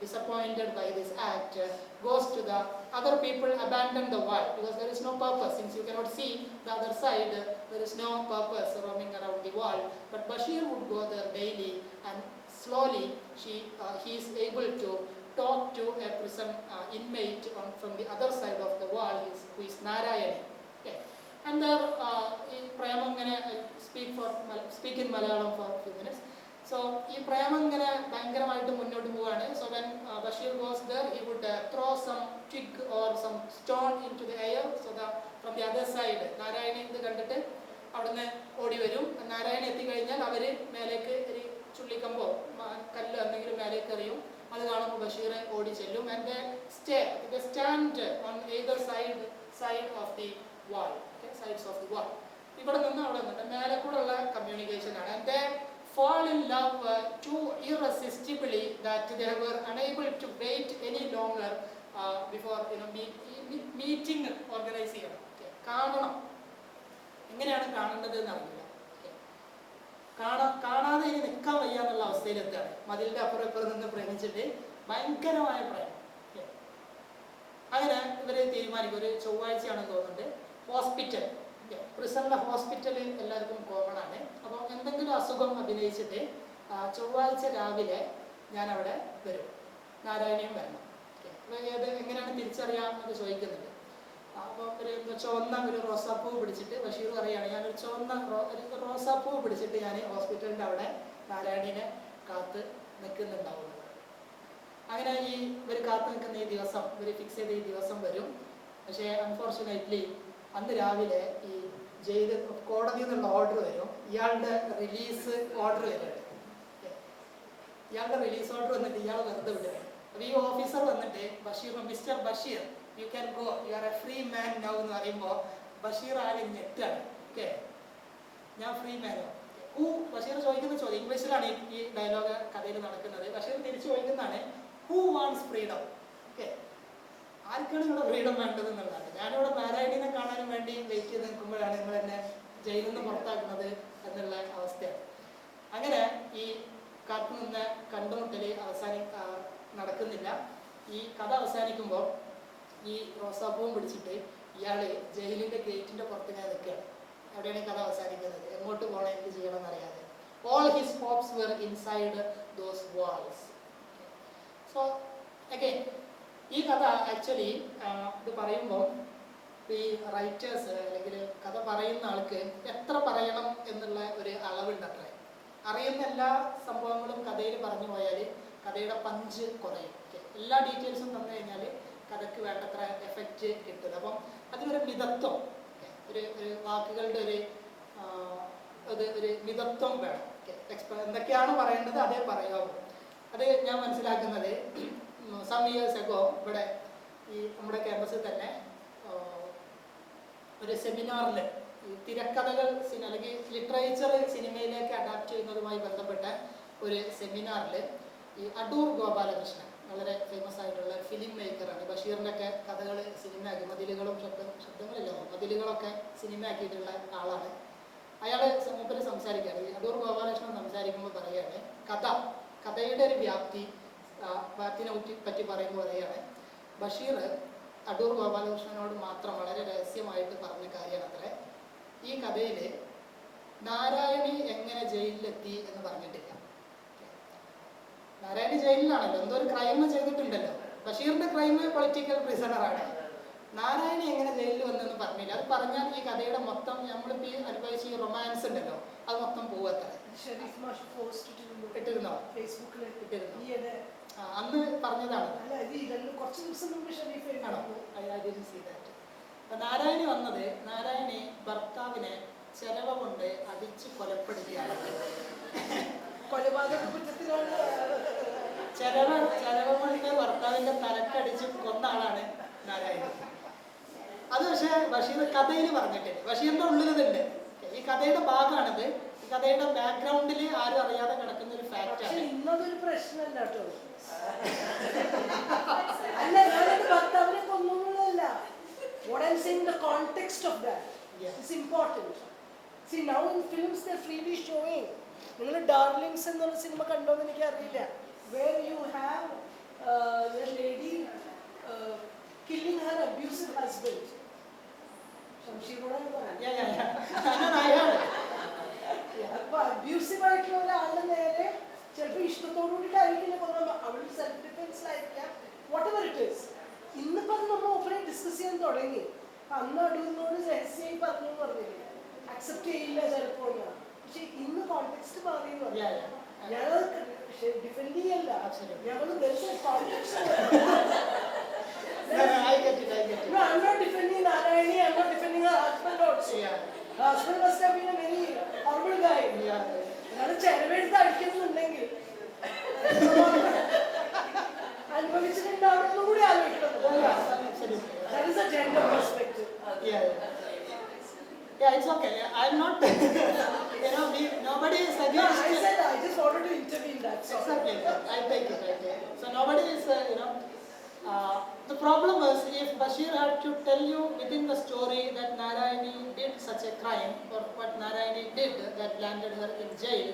disappointed by this act, goes to the other people, abandon the wall because there is no purpose. Since you cannot see the other side, there is no purpose roaming around the wall. But Bashir would go there daily, and slowly he is able to talk to a prison inmate from the other side of the wall, who is Narayani. Okay. And there, Prayamam speak in Malayalam for a few minutes. So, this Prayamam bhayankaramaayittu munnottu povana. So when Bashir goes there, he would throw some twig or some stone into the air, so that from the other side, Narayani idu kandittu avudunne odi varum. Narayani etti kazhinjal avaru melekku oru chullikkambo kallu endengilum melekku eriyum. Adu kaanumbol Bashir odi chellum, and they stand on either side of the wall, okay, sides of the wall. Ivide ninnu avade ninnu melekkulla communication aanu, and they fall in love too irresistibly that they were unable to wait any longer before meeting organize ചെയ്യണം. കാണണം, എങ്ങനെയാണ് കാണേണ്ടത് എന്നറിയില്ല. കാണാതെ ഇനി നിൽക്കാൻ വയ്യ എന്നുള്ള അവസ്ഥയിലെത്താണ്. മതിലിൻ്റെ അപ്പുറം ഇപ്പുറം നിന്ന് പ്രേമിച്ചിട്ട് ഭയങ്കരമായ പ്രേമം. അങ്ങനെ ഇവർ തീരുമാനിക്കും, ഒരു ചൊവ്വാഴ്ചയാണെന്ന് തോന്നുന്നുണ്ട്, ഹോസ്പിറ്റൽ, പ്രിസണിലെ ഹോസ്പിറ്റൽ എല്ലാവർക്കും കോമൺ ആണ്. അപ്പോൾ എന്തെങ്കിലും അസുഖം അഭിനയിച്ചിട്ട് ചൊവ്വാഴ്ച രാവിലെ ഞാൻ അവിടെ വരും, നാരായണിയും വരണം. എങ്ങനെയാണ് തിരിച്ചറിയാമെന്നത് ചോദിക്കുന്നുണ്ട്. അപ്പം ഒരു ചുവന്ന ഒരു റോസാപ്പൂ പിടിച്ചിട്ട് ബഷീർ പറയുകയാണ്, ഞാനൊരു ചുവന്ന ഒരു റോസാപ്പൂ പിടിച്ചിട്ട് ഞാൻ ഹോസ്പിറ്റലിൻ്റെ അവിടെ നാരായണീനെ കാത്ത് നിൽക്കുന്നുണ്ടാവുള്ളൂ. അങ്ങനെ ഇവർ കാത്തു നിൽക്കുന്ന ഈ ദിവസം, ഇവർ ഫിക്സ് ചെയ്ത ഈ ദിവസം വരും. പക്ഷേ അൺഫോർച്ചുനേറ്റ്ലി അന്ന് രാവിലെ ഈ കോടതിയിൽ നിന്നുള്ള ഓർഡർ വരും, ഇയാളുടെ റിലീസ് ഓർഡർ വരുന്നുണ്ട്. ഇയാളുടെ റിലീസ് ഓർഡർ വന്നിട്ട് ഇയാൾ വെറുതെ വിടുകയാണ്. അപ്പോൾ ഈ ഓഫീസർ വന്നിട്ട് mister Basheer, you can go, you are A free man now എന്ന് പറയുമ്പോൾ ബഷീർ ആകെ ഞെട്ടാണ്. ഓക്കെ, ഞാൻ ഫ്രീ മാനോ? ബഷീർ ചോദിക്കുന്ന ചോദ്യം ഇംഗ്ലീഷിലാണ് ഈ ഡയലോഗ് കഥയിൽ നടക്കുന്നത്. ബഷീർ തിരിച്ചു ചോദിക്കുന്നതാണ്, ഹൂ വാണ്ട്സ് ഫ്രീഡം? ഓക്കെ, ആർക്കാണ് ഇവിടെ ഫ്രീഡം വേണ്ടത് എന്നുള്ളതാണ്. ഞാനിവിടെ നാരായണീനെ കാണാനും വേണ്ടി വെയിറ്റ് ചെയ്ത് നിൽക്കുമ്പോഴാണ് നിങ്ങൾ എന്നെ ജയിലിൽ നിന്ന് പുറത്താക്കുന്നത് എന്നുള്ള അവസ്ഥയാണ്. അങ്ങനെ ഈ കാത്തുനിന്ന് കണ്ടുമുട്ടൽ നടക്കുന്നില്ല. ഈ കഥ അവസാനിക്കുമ്പോൾ ഈ റോസാപ്പൂവും പിടിച്ചിട്ട് ഇയാൾ ജയിലിൻ്റെ ഗേറ്റിൻ്റെ പുറത്ത് ഇങ്ങനെ നിൽക്കുകയാണ്. അവിടെയാണ് ഈ കഥ അവസാനിക്കുന്നത്. എങ്ങോട്ട് പോകണം, എന്ത് ചെയ്യണം എന്നറിയാതെ. All his hopes were inside those walls. So again ഈ കഥ ആക്ച്വലി ഇത് പറയുമ്പോൾ ഈ റൈറ്റേഴ്സ് അല്ലെങ്കിൽ കഥ പറയുന്ന ആൾക്ക് എത്ര പറയണം എന്നുള്ള ഒരു അളവുണ്ടത്രേ. അറിയുന്ന എല്ലാ സംഭവങ്ങളും കഥയിൽ പറഞ്ഞു പോയാൽ കഥയുടെ പഞ്ച് കുറയും. എല്ലാ ഡീറ്റെയിൽസും തന്നു കഴിഞ്ഞാൽ കഥയ്ക്ക് വേണ്ടത്ര എഫക്റ്റ് കിട്ടുന്നത്. അപ്പം അതിനൊരു മിതത്വം, ഒരു വാക്കുകളുടെ ഒരു മിതത്വം വേണം. എന്തൊക്കെയാണ് പറയേണ്ടത് അതേ പറയാവൂ. അത് ഞാൻ മനസ്സിലാക്കുന്നത് സം ഇയേഴ്സ് എഗോ ഇവിടെ ഈ നമ്മുടെ ക്യാമ്പസിൽ തന്നെ ഒരു സെമിനാറിൽ ഈ തിരക്കഥകൾ അല്ലെങ്കിൽ ലിറ്ററേച്ചർ സിനിമയിലേക്ക് അഡാപ്റ്റ് ചെയ്യുന്നതുമായി ബന്ധപ്പെട്ട ഒരു സെമിനാറിൽ ഈ അടൂർ ഗോപാലകൃഷ്ണൻ, വളരെ ഫേമസ് ആയിട്ടുള്ള ഫിലിം മേക്കറാണ്. ബഷീറിൻ്റെ ഒക്കെ കഥകൾ സിനിമയാക്കി, മതിലുകളും ശബ്ദങ്ങളില്ല മതിലുകളൊക്കെ സിനിമയാക്കിയിട്ടുള്ള ആളാണ്. അയാൾ മൂപ്പര് സംസാരിക്കുകയാണ്. ഈ അടൂർ ഗോപാലകൃഷ്ണൻ സംസാരിക്കുമ്പോൾ പറയുകയാണ്, കഥയുടെ ഒരു വ്യാപ്തിനെ പറ്റി പറയുമ്പോൾ പറയുകയാണ്, ബഷീർ അടൂർ ഗോപാലകൃഷ്ണനോട് മാത്രം വളരെ രഹസ്യമായിട്ട് പറഞ്ഞ കാര്യമാണ് അത്രേ, ഈ കഥയിൽ നാരായണി എങ്ങനെ ജയിലിലെത്തി എന്ന് പറഞ്ഞിട്ടില്ല. നാരായണി ജയിലിലാണല്ലോ, എന്തോ ഒരു ക്രൈം ചെയ്തിട്ടുണ്ടല്ലോ. ബഷീറിന്റെ ക്രൈം പൊളിറ്റിക്കൽ പ്രിസണറാണ്. നാരായണി എങ്ങനെ ജയിലിൽ വന്നെന്ന് പറഞ്ഞില്ല. അത് പറഞ്ഞാൽ ഈ കഥയുടെ മൊത്തം നമ്മളിപ്പോൾ ഈ അനുഭവിച്ച ഈ റൊമാൻസ് ഉണ്ടല്ലോ അത് മൊത്തം പോവത്ര. ഇട്ടിരുന്നോ? ഇട്ടിരുന്നു. അന്ന് പറഞ്ഞതാണ്. നാരായണി വന്നത്, നാരായണി ഭർത്താവിനെ ചെലവ കൊണ്ട് അടിച്ച് കൊലപ്പെടുത്തിയാണ്. ചെലവ കൊണ്ട് ഭർത്താവിന്റെ തലക്കടിച്ച് കൊന്ന ആളാണ് നാരായണി. അത് പക്ഷേ ബഷീർ കഥയിൽ പറഞ്ഞിട്ടില്ല. ബഷീറിന്റെ ഉള്ളിലുണ്ട്. ഈ കഥയുടെ ഭാഗമാണിത്. ഈ കഥയുടെ ബാക്ക്ഗ്രൗണ്ടിൽ ആരും അറിയാതെ കിടക്കുന്ന ഒരു ഫാക്റ്റാണ്. ഇന്നതൊരു പ്രശ്നമല്ല കേട്ടോ. അല്ല, ഞാനത് ഭർത്താവിനെ കൊന്നൊന്നുമല്ല. What I'm saying, the context of that is important. See, now in films they're freely showing. നിങ്ങൾ ഡാർലിങ്സ് എന്നുള്ള സിനിമ കണ്ടോന്ന് എനിക്ക് അറിയില്ല. Where you have the lady killing her abusive husband. അപ്പൊ അബ്യൂസീവ് ആയിട്ടുള്ള ഒരാളുടെ നേരെ ചിലപ്പോൾ ഇഷ്ടത്തോടു കൂടിയിട്ടായിരിക്കില്ല കൊന്നത്. അവൾ സെൽഫ് ഡിഫെൻസിലായിരിക്കാം. Whatever it is. ഇന്നിപ്പോ നമ്മൾ ഓപ്പണായി ഡിസ്കസ് ചെയ്യാൻ തുടങ്ങി. അന്ന് അടൂരിനോട് രഹസ്യമായി പറഞ്ഞു പറഞ്ഞില്ലേ, അക്സെപ്റ്റ് ചെയ്യില്ല ചിലപ്പോ. പക്ഷെ ഇന്ന് കോണ്ടെക്സ്റ്റ് മാറിയെന്ന് പറഞ്ഞു. ഞങ്ങൾ ഡിഫെൻഡ് ചെയ്യല്ല, ഞങ്ങൾ I'm not defending Narayani, I'm not defending her husband also. Her husband must have been a very horrible guy. ഞങ്ങൾ ചെലവെടുത്ത് അടിക്കുന്നുണ്ടെങ്കിൽ അനുഭവിച്ചിട്ടുണ്ടാവുന്ന കൂടി ആലോചിക്കണം. That is a gender perspective. Yeah, it's okay. I'm not, nobody is against. I said I just wanted to intervene that. Exactly. I take it. So nobody is, the problem is if Bashir had to tell you within the story that Narayani did such a crime or what Narayani did that landed her in jail,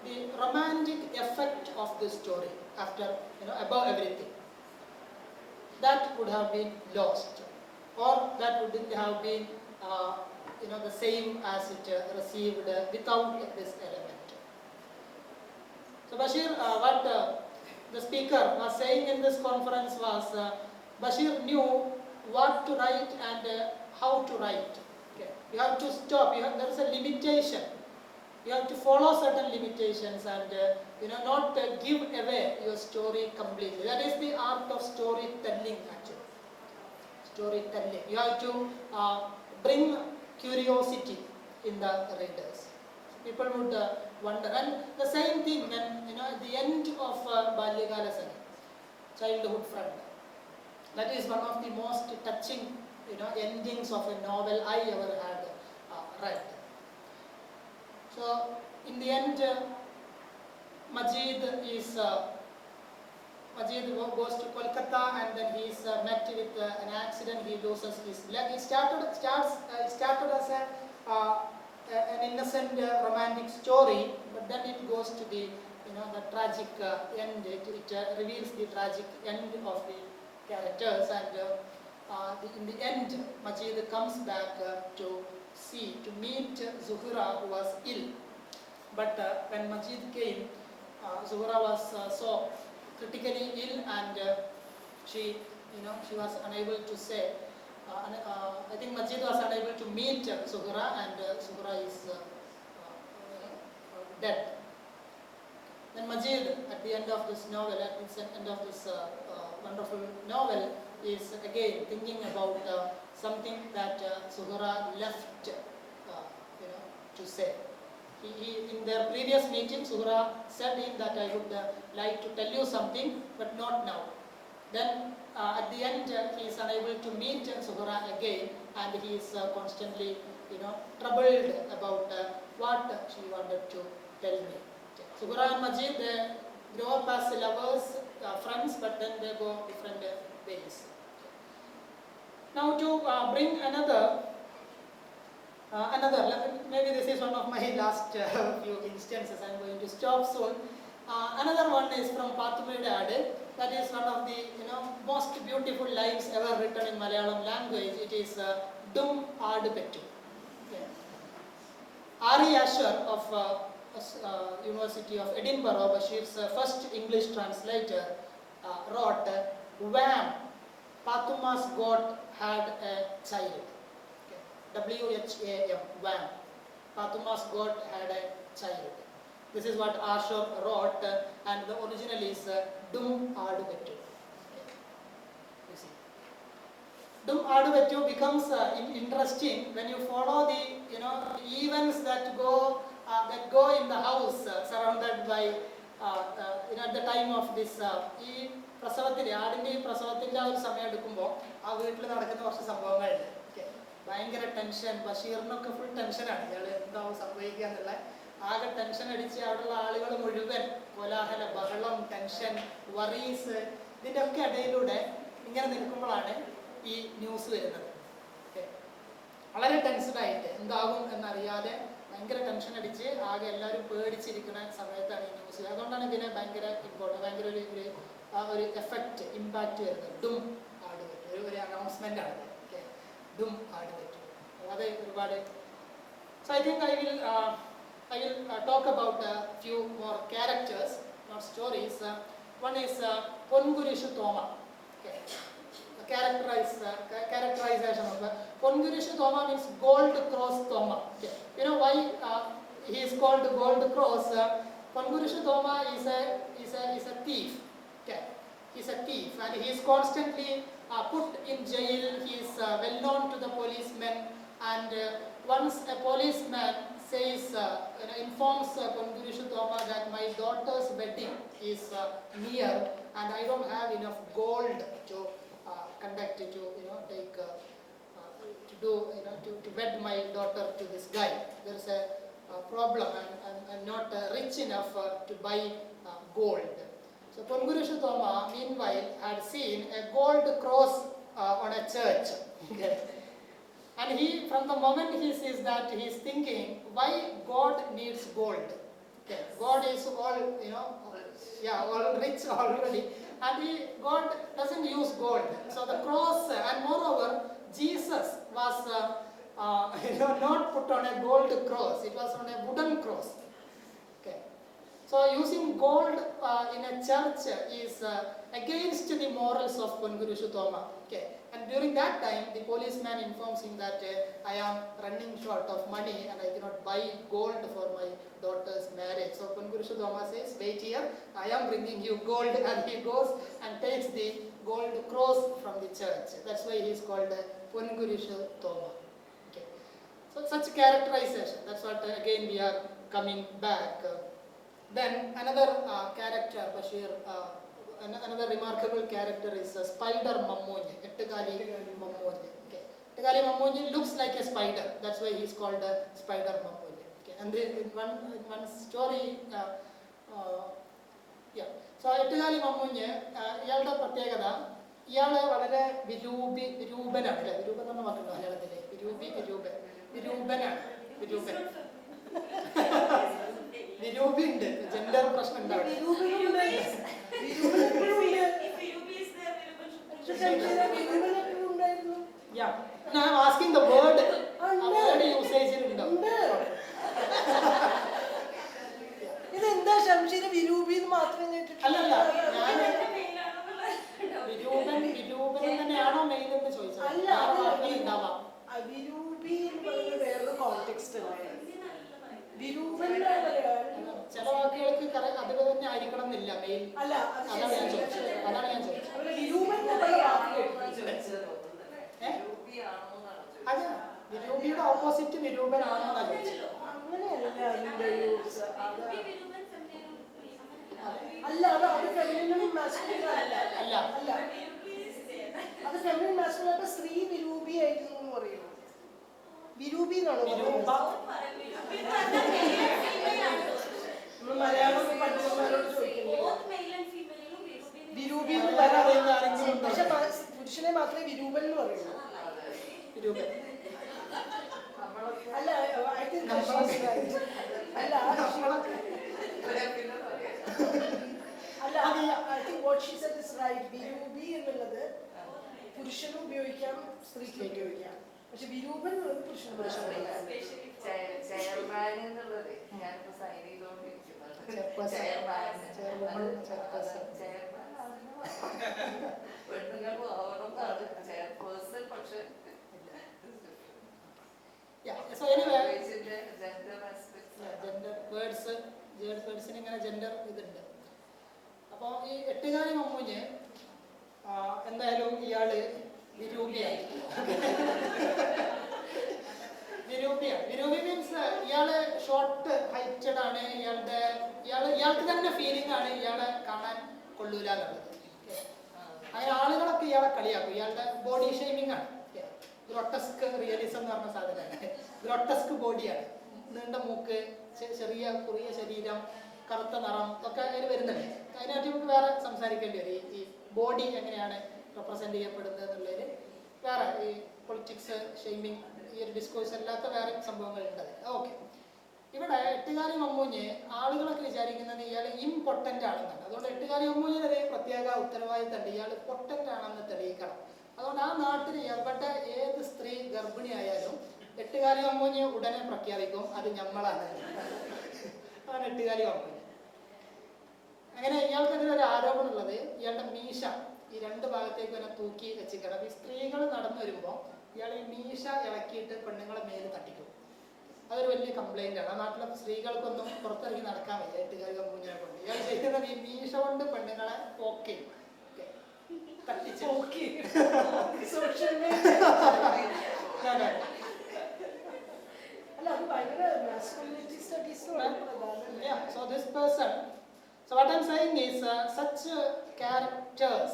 the romantic effect of the story after, above everything, that would have been lost, or that wouldn't have been the same as it received without this element. So Bashir, what the speaker was saying in this conference was, Bashir knew what to write and how to write. Okay. You have to stop. There is a limitation. You have to follow certain limitations and not give away your story completely. That is the art of storytelling actually. Storytelling. You have to bring curiosity in the readers. People would wonder. And the same thing when at the end of Balyakala Sakhi, childhood friend. That is one of the most touching endings of a novel I ever had read. So in the end, Majid goes to Kolkata and then he is met with an accident. He loses his leg. It started as an innocent romantic story, but then it goes to the the tragic end. It reveals the tragic end of the characters, and in the end, Majid comes back to meet Zuhra, who was ill. But when Majid came, Zuhra was so critically ill, and she was unable to say. I think Majid was unable to meet Zuhra, and Zuhra is dead. Then Majid, at the end of this novel, at the end of this wonderful novel, is again thinking about something that Zuhra left, to say. In their previous meeting, Zuhra said him that I would like to tell you something, but not now. Then at the end, he is unable to meet Zuhra again, and he is constantly, troubled about what she wanted to tell me. Zuhra and Majid, they grow up as lovers, friends, but then they go different ways. Now to bring another, maybe this is one of my last few instances. I am going to stop soon. Another one is from Pathumide Ade. That is one of the most beautiful lines ever written in Malayalam language. It is Dum Aadu Pettu. Ari Asher of University of Edinburgh, Bashir's first English translator, wrote, Wham! Pathuma's goat had a child. W-H-A-M, Wham! Pathuma's goat had a child. This is what Asher wrote, and the original is Dum Aadu Pettu. You see. Dum Aadu Pettu becomes interesting when you follow the events that go in the house surrounded by at the time of this ഈ പ്രസവത്തിൻ്റെ ആടിൻ്റെയും പ്രസവത്തിൻ്റെ ആ ഒരു സമയം എടുക്കുമ്പോൾ ആ വീട്ടിൽ നടക്കുന്ന കുറച്ച് സംഭവങ്ങളുണ്ട്. ഭയങ്കര ടെൻഷൻ, ബഷീറിനൊക്കെ ഫുൾ ടെൻഷനാണ്. ഇയാൾ എന്താവും സംഭവിക്കുക എന്നുള്ള ആകെ ടെൻഷൻ അടിച്ച് അവിടെയുള്ള ആളുകൾ മുഴുവൻ കോലാഹല, ബഹളം, ടെൻഷൻ, വറീസ്, ഇതിൻ്റെ ഒക്കെ ഇടയിലൂടെ ഇങ്ങനെ നിൽക്കുമ്പോഴാണ് ഈ ന്യൂസ് വരുന്നത്. വളരെ ടെൻഷനായിട്ട് എന്താകും എന്നറിയാതെ ഭയങ്കര ടെൻഷൻ അടിച്ച് ആകെ എല്ലാവരും പേടിച്ചിരിക്കുന്ന സമയത്താണ് ഈ ന്യൂസ്. അതുകൊണ്ടാണ് ഇതിനെ ഭയങ്കര ഇമ്പോർട്ടൻ്റ്, ഭയങ്കര ഒരു എഫക്റ്റ്, ഇമ്പാക്റ്റ് വരുന്നത്. ഡും ആട് പറ്റും, ഒരു അനൗൺസ്മെൻ്റ് ആണ്. ഡും ആട് പറ്റും, അത് ഒരുപാട്. So I think I will talk about a few more characters, not stories. One is Pongurishu Thoma. Characterization of Pongurishu Thoma means Gold Cross Thoma. You know why he is called Gold Cross? Pongurishu Thoma is a thief. He is a thief, and he is constantly put in jail. He is well known to the policemen, and once a policeman says, informs Pongurishu Thoma that my daughter's wedding is near, and I don't have enough gold to conduct to take to wed my daughter to this guy. There is a problem. I'm not rich enough to buy gold. So Pongurishu Thoma, meanwhile, had seen a gold cross on a church. And he, from the moment he sees that, he is thinking, why God needs gold? God is all rich already, and God doesn't use gold. So the cross, and moreover, Jesus was not put on a gold cross; it was on a wooden cross. So using gold in a church is against the morals of Ponkurushu Thoma. Okay. And during that time, the policeman informs him that I am running short of money and I cannot buy gold for my daughter's marriage. So Ponkurushu Thoma says, wait here, I am bringing you gold, and he goes and takes the gold cross from the church. That's why he is called Ponkurushu Thoma. Okay. So such characterization, that's what again we are coming back. Then another character, Bashir, another remarkable character is Spider Mammonye, Ettukali Mammonye. Okay. Ettukali Mammonye looks like a spider, that's why he is called Spider Mammonye. Okay. And in one story, yeah. So Ettukali Mammonye, ഇയാളുടെ പ്രത്യേകത, ഇയാള് വളരെ വിരൂപനാണ് അല്ലെ, വിരൂപൻ എന്ന് പറഞ്ഞല്ലോ മലയാളത്തിലെ, വിരൂപനാണ്. വിരൂപി ഉണ്ട്, gender പ്രശ്നം ഉണ്ടാവും. Yeah. No, I'm asking the word usage ഉണ്ടാവും. ഇതെന്താ ശംശീര വിരൂപി എന്ന് മാത്രം കേട്ടിട്ടില്ല. അല്ലല്ല, ഞാൻ വിരൂപൻ തന്നെയാണോ മെയിൻ എന്ന് ചോദിച്ചത്. അല്ല, ഉണ്ടാവാം. വിരൂപി എന്ന് പറയുന്നത് വേറൊരു കോണ്ടെക്സ്റ്റ് അല്ലേ. വിരൂപൻ ചില വാക്കുകൾക്ക് അത് തന്നെ ആയിരിക്കണം എന്നില്ല മെയിൻ. അല്ല, അതാണ് ഞാൻ ചോദിച്ചത്. വിരൂപൻ എന്നുള്ള വാക്ക് കേട്ടിട്ടുണ്ട്. അതെ, വിരൂപിയുടെ ഓപ്പോസിറ്റ് വിരൂപനാണോ എന്നാണ് ചോദിച്ചത്. അങ്ങനെയല്ല അതിന്റെ യൂസ്. അല്ല, അത് ഫെമിനിനും മാസ്കുലിനും അല്ല. അത് ഫെമിനിൻ മാസ്കുലിൻ അപ്പൊ സ്ത്രീ വിരൂപി ആയിരുന്നു എന്ന് പറയുന്നു. വിരൂപി എന്നാണോ നമ്മൾ മലയാളം പഠിച്ചവരോട് ചോദിക്കുന്നത്. വിരൂപി എന്ന് പറയാൻ, പക്ഷെ പുരുഷനെ മാത്രമേ വിരൂപൻ എന്ന് പറയുള്ളൂ. വിരൂപൻ അല്ല, ഐ തിങ്ക് അല്ല, I think what she said is right. വിരൂപി എന്നുള്ളത് പുരുഷനും ഉപയോഗിക്കാം, സ്ത്രീക്കും ഉപയോഗിക്കാം. പക്ഷെ വിരൂപൻ എന്നുള്ളത് പുരുഷനും ഉപയോഗിക്കാം. ചെയർമാൻ എന്നുള്ളത് ഞാനിപ്പോ സൈൻ ചെയ്തോണ്ടിരിക്കുന്നത്. പെണ്ണുങ്ങൾ ആവണം ചെയർപേഴ്സൺ, പക്ഷെ So anyway, gender aspects, gender വേർഡ്സിന് ഇങ്ങനെ ജെൻഡർ ഇതുണ്ട്. അപ്പോൾ ഈ എട്ടുകാലി മമ്മൂഞ്ഞ് എന്തായാലും ഇയാള് വിരൂപിയായി. വിരൂപി മീൻസ് ഇയാള് ഷോർട്ട് ഹൈറ്റഡ് ആണ്. ഇയാൾക്ക് തന്നെ ഫീലിംഗ് ആണ് ഇയാളെ കാണാൻ കൊള്ളൂല എന്നുള്ളത്. അങ്ങനെ ആളുകളൊക്കെ ഇയാളെ കളിയാക്കും. ഇയാളുടെ ബോഡി ഷെയ്മിങ് ആണ്. ഗ്രോട്ടസ്ക് റിയലിസം എന്ന് പറഞ്ഞ സാധനമാണ്. ഗ്രോട്ടസ്ക് ബോഡിയാണ്. നീണ്ട മൂക്ക്, കുറിയ ശരീരം, കറുത്ത നിറം ഒക്കെ അതിൽ വരുന്നുണ്ട്. അതിനെപ്പറ്റി നമുക്ക് വേറെ സംസാരിക്കേണ്ടി വരും. ഈ ബോഡി എങ്ങനെയാണ് റെപ്രസെന്റ് ചെയ്യപ്പെടുന്നത് എന്നുള്ളതിൽ വേറെ ഈ പൊളിറ്റിക്സ്, ഷെയ്മിങ്, ഈ ഒരു ഡിസ്കോഴ്സ് അല്ലാത്ത വേറെ സംഭവങ്ങളുണ്ട്. ഓക്കെ. ഇവിടെ എട്ടുകാലി മമ്മൂഞ്ഞ് ആളുകളൊക്കെ വിചാരിക്കുന്നത് ഇയാൾ ഇംപൊട്ടൻ്റ് ആണെന്നാണ്. അതുകൊണ്ട് എട്ടുകാലി മമ്മൂഞ്ഞിന് ഒരു പ്രത്യേക ഉത്തരവാദിത്തമുണ്ട്. ഇയാൾ പൊട്ടൻ്റ് ആണെന്ന് തെളിയിക്കണം. അതുകൊണ്ട് ആ നാട്ടിൽ എവിടെ ഏത് സ്ത്രീ ഗർഭിണിയായാലും എട്ടുകാലി മമ്മൂഞ്ഞ് ഉടനെ പ്രഖ്യാപിക്കും അത് ഞമ്മളാണ്. അതാണ് എട്ടുകാലി മമ്മൂഞ്ഞ്. അങ്ങനെ ഇയാൾക്കെതിരെ ഒരു ആരോപണം ഉള്ളത് ഇയാളുടെ മീശ ഈ രണ്ട് ഭാഗത്തേക്ക് തന്നെ തൂക്കി വെച്ചിരിക്കണം. ഈ സ്ത്രീകൾ നടന്നു വരുമ്പോൾ ഇയാൾ ഈ മീശ ഇളക്കിയിട്ട് പെണ്ണുങ്ങളെ മേല് തട്ടിക്കും. അതൊരു വലിയ കംപ്ലൈൻ്റ് ആണ്. ആ നാട്ടിലെ സ്ത്രീകൾക്കൊന്നും പുറത്തിറങ്ങി നടക്കാൻ വയ്യ എട്ടുകാലി മമ്മൂഞ്ഞിനെ കൊണ്ട്. ഇയാൾ ചെയ്യുന്നത് ഈ മീശ കൊണ്ട് പെണ്ണുങ്ങളെ പോക്കി തട്ടിച്ച് social yeah, so this person, so what I'm saying is such characters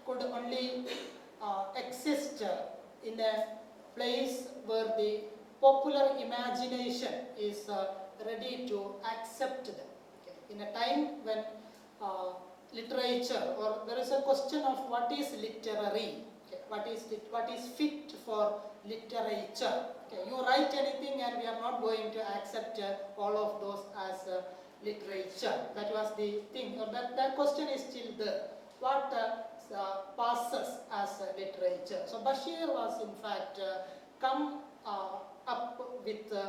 could only exist in a place where the popular imagination is ready to accept them. Okay. In a time when literature, or there is a question of what is literary, okay, what is fit for literature. Okay, you write anything and we are not going to accept all of those as literature. That was the thing, or that question is still there. What passes as literature? So Bashir was in fact come up with the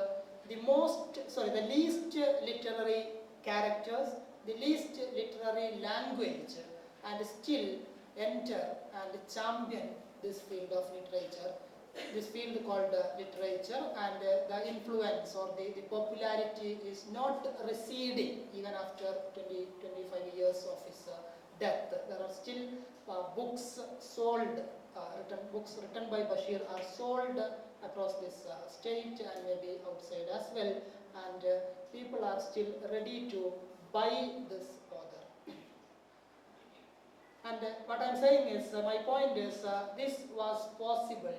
least literary characters, the least literary language, and still enter and champion this field of literature, this field called literature, and the influence or the popularity is not receding even after 20-25 years of his death. There are still books sold, books written by Bashir are sold across this state and maybe outside as well, and people are still ready to buy this author. And what I'm saying is, my point is, this was possible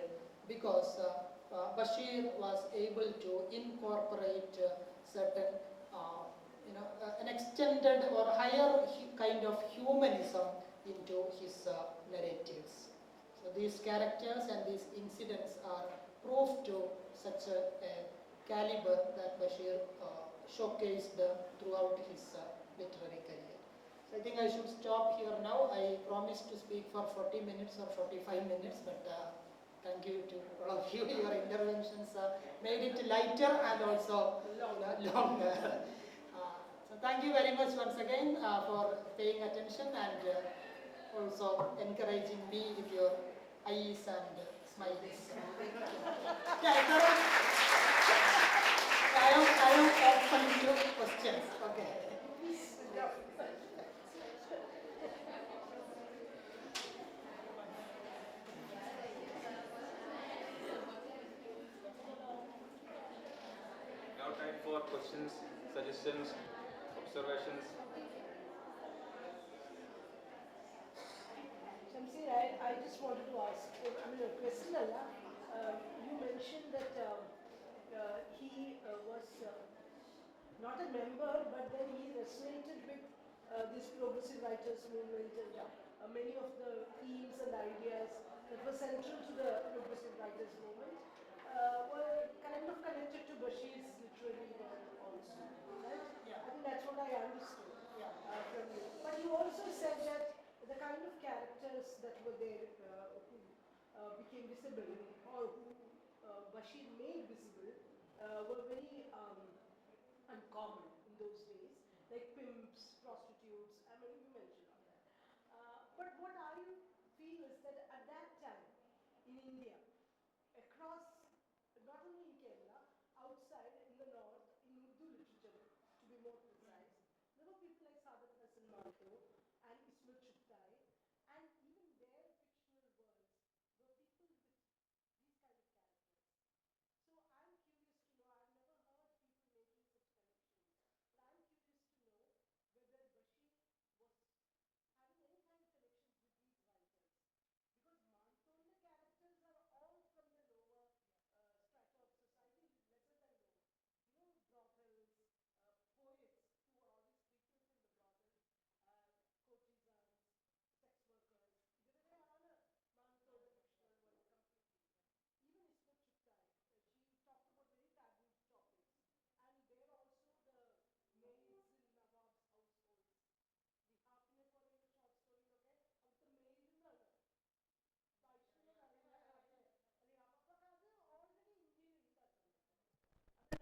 because Bashir was able to incorporate certain, an extended or higher kind of humanism into his narratives. So these characters and these incidents are proof to such a caliber that Bashir showcased throughout his literary career. So I think I should stop here now. I promised to speak for 40 minutes or 45 minutes, but thank you to all of you. Your interventions made it lighter and also longer. So thank you very much once again for paying attention and also encouraging me with your eyes and smiles. Yeah, I am open to questions. Okay. Now time for questions, suggestions, observations. Shamsi, I just wanted to ask, I mean, a question, you mentioned that he was not a member, but then he resonated with this progressive writers movement and many of the themes and ideas that were central to the progressive writers movement were kind of connected to Bashir's literary work also, right? Yeah. I think that's what I understood Yeah. from you. But you also said that the kind of characters that were there who became visible or who Bashir made visible were very uncommon in those days, like pimps, prostitutes. I mean, you mentioned all that. But what I feel is that at that time in India, across, not only in Kerala, outside in the north, in Urdu literature, to be more precise, there were people like Sadat Hasan Manto and Ismail Chugtai, and even their fictional worlds were people with these kind of characters. So I'm curious to know, I've never heard people making such connections, but I'm curious to know whether Bashir was having any kind of connections with these writers. Because Manton's characters are all from the lower strata of society, lesser than lower. Brothels, poets who are always frequent in the brothels, courtesans, sex workers. Vivekananda Manto, the fictional world, completely. Even Isma Chuttai, she talked about very taboo topics. And there also the maids in Nawab's household. The Hafine for a short story, okay? Of the maid in the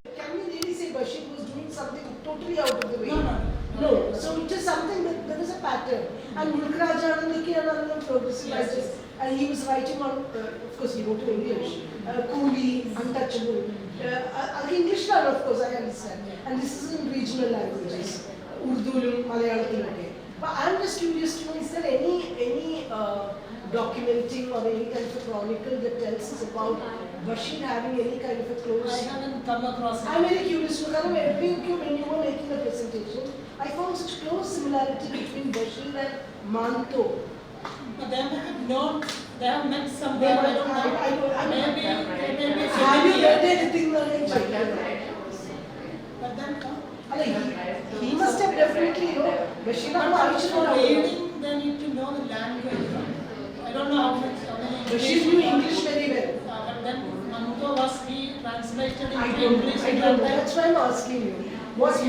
can we really say Bashir was doing something totally out of the way? No. So it is something that there is a pattern. And Mulkraj Anandiki and another progressive writers, and he was writing on, of course he wrote in English, Coolie, Untouchable. English learner, of course, I understand. And this is in regional languages, Urdu, Malayalam. But I'm just curious to know, is there any documenting or any kind of a chronicle that tells us about Bashir having any kind of a close... I haven't come across it. I'm very curious to know, when you were making the presentation, I found such close similarity between Bashir and Manto. But they have met somewhere, I don't know. Maybe Have you read anything like that? But then, He must have definitely, Bashir reading, they need to know the language. I don't know how many Bashir knew English very well. But then Manto was he translated into I English? don't know. That's why I'm asking you. Was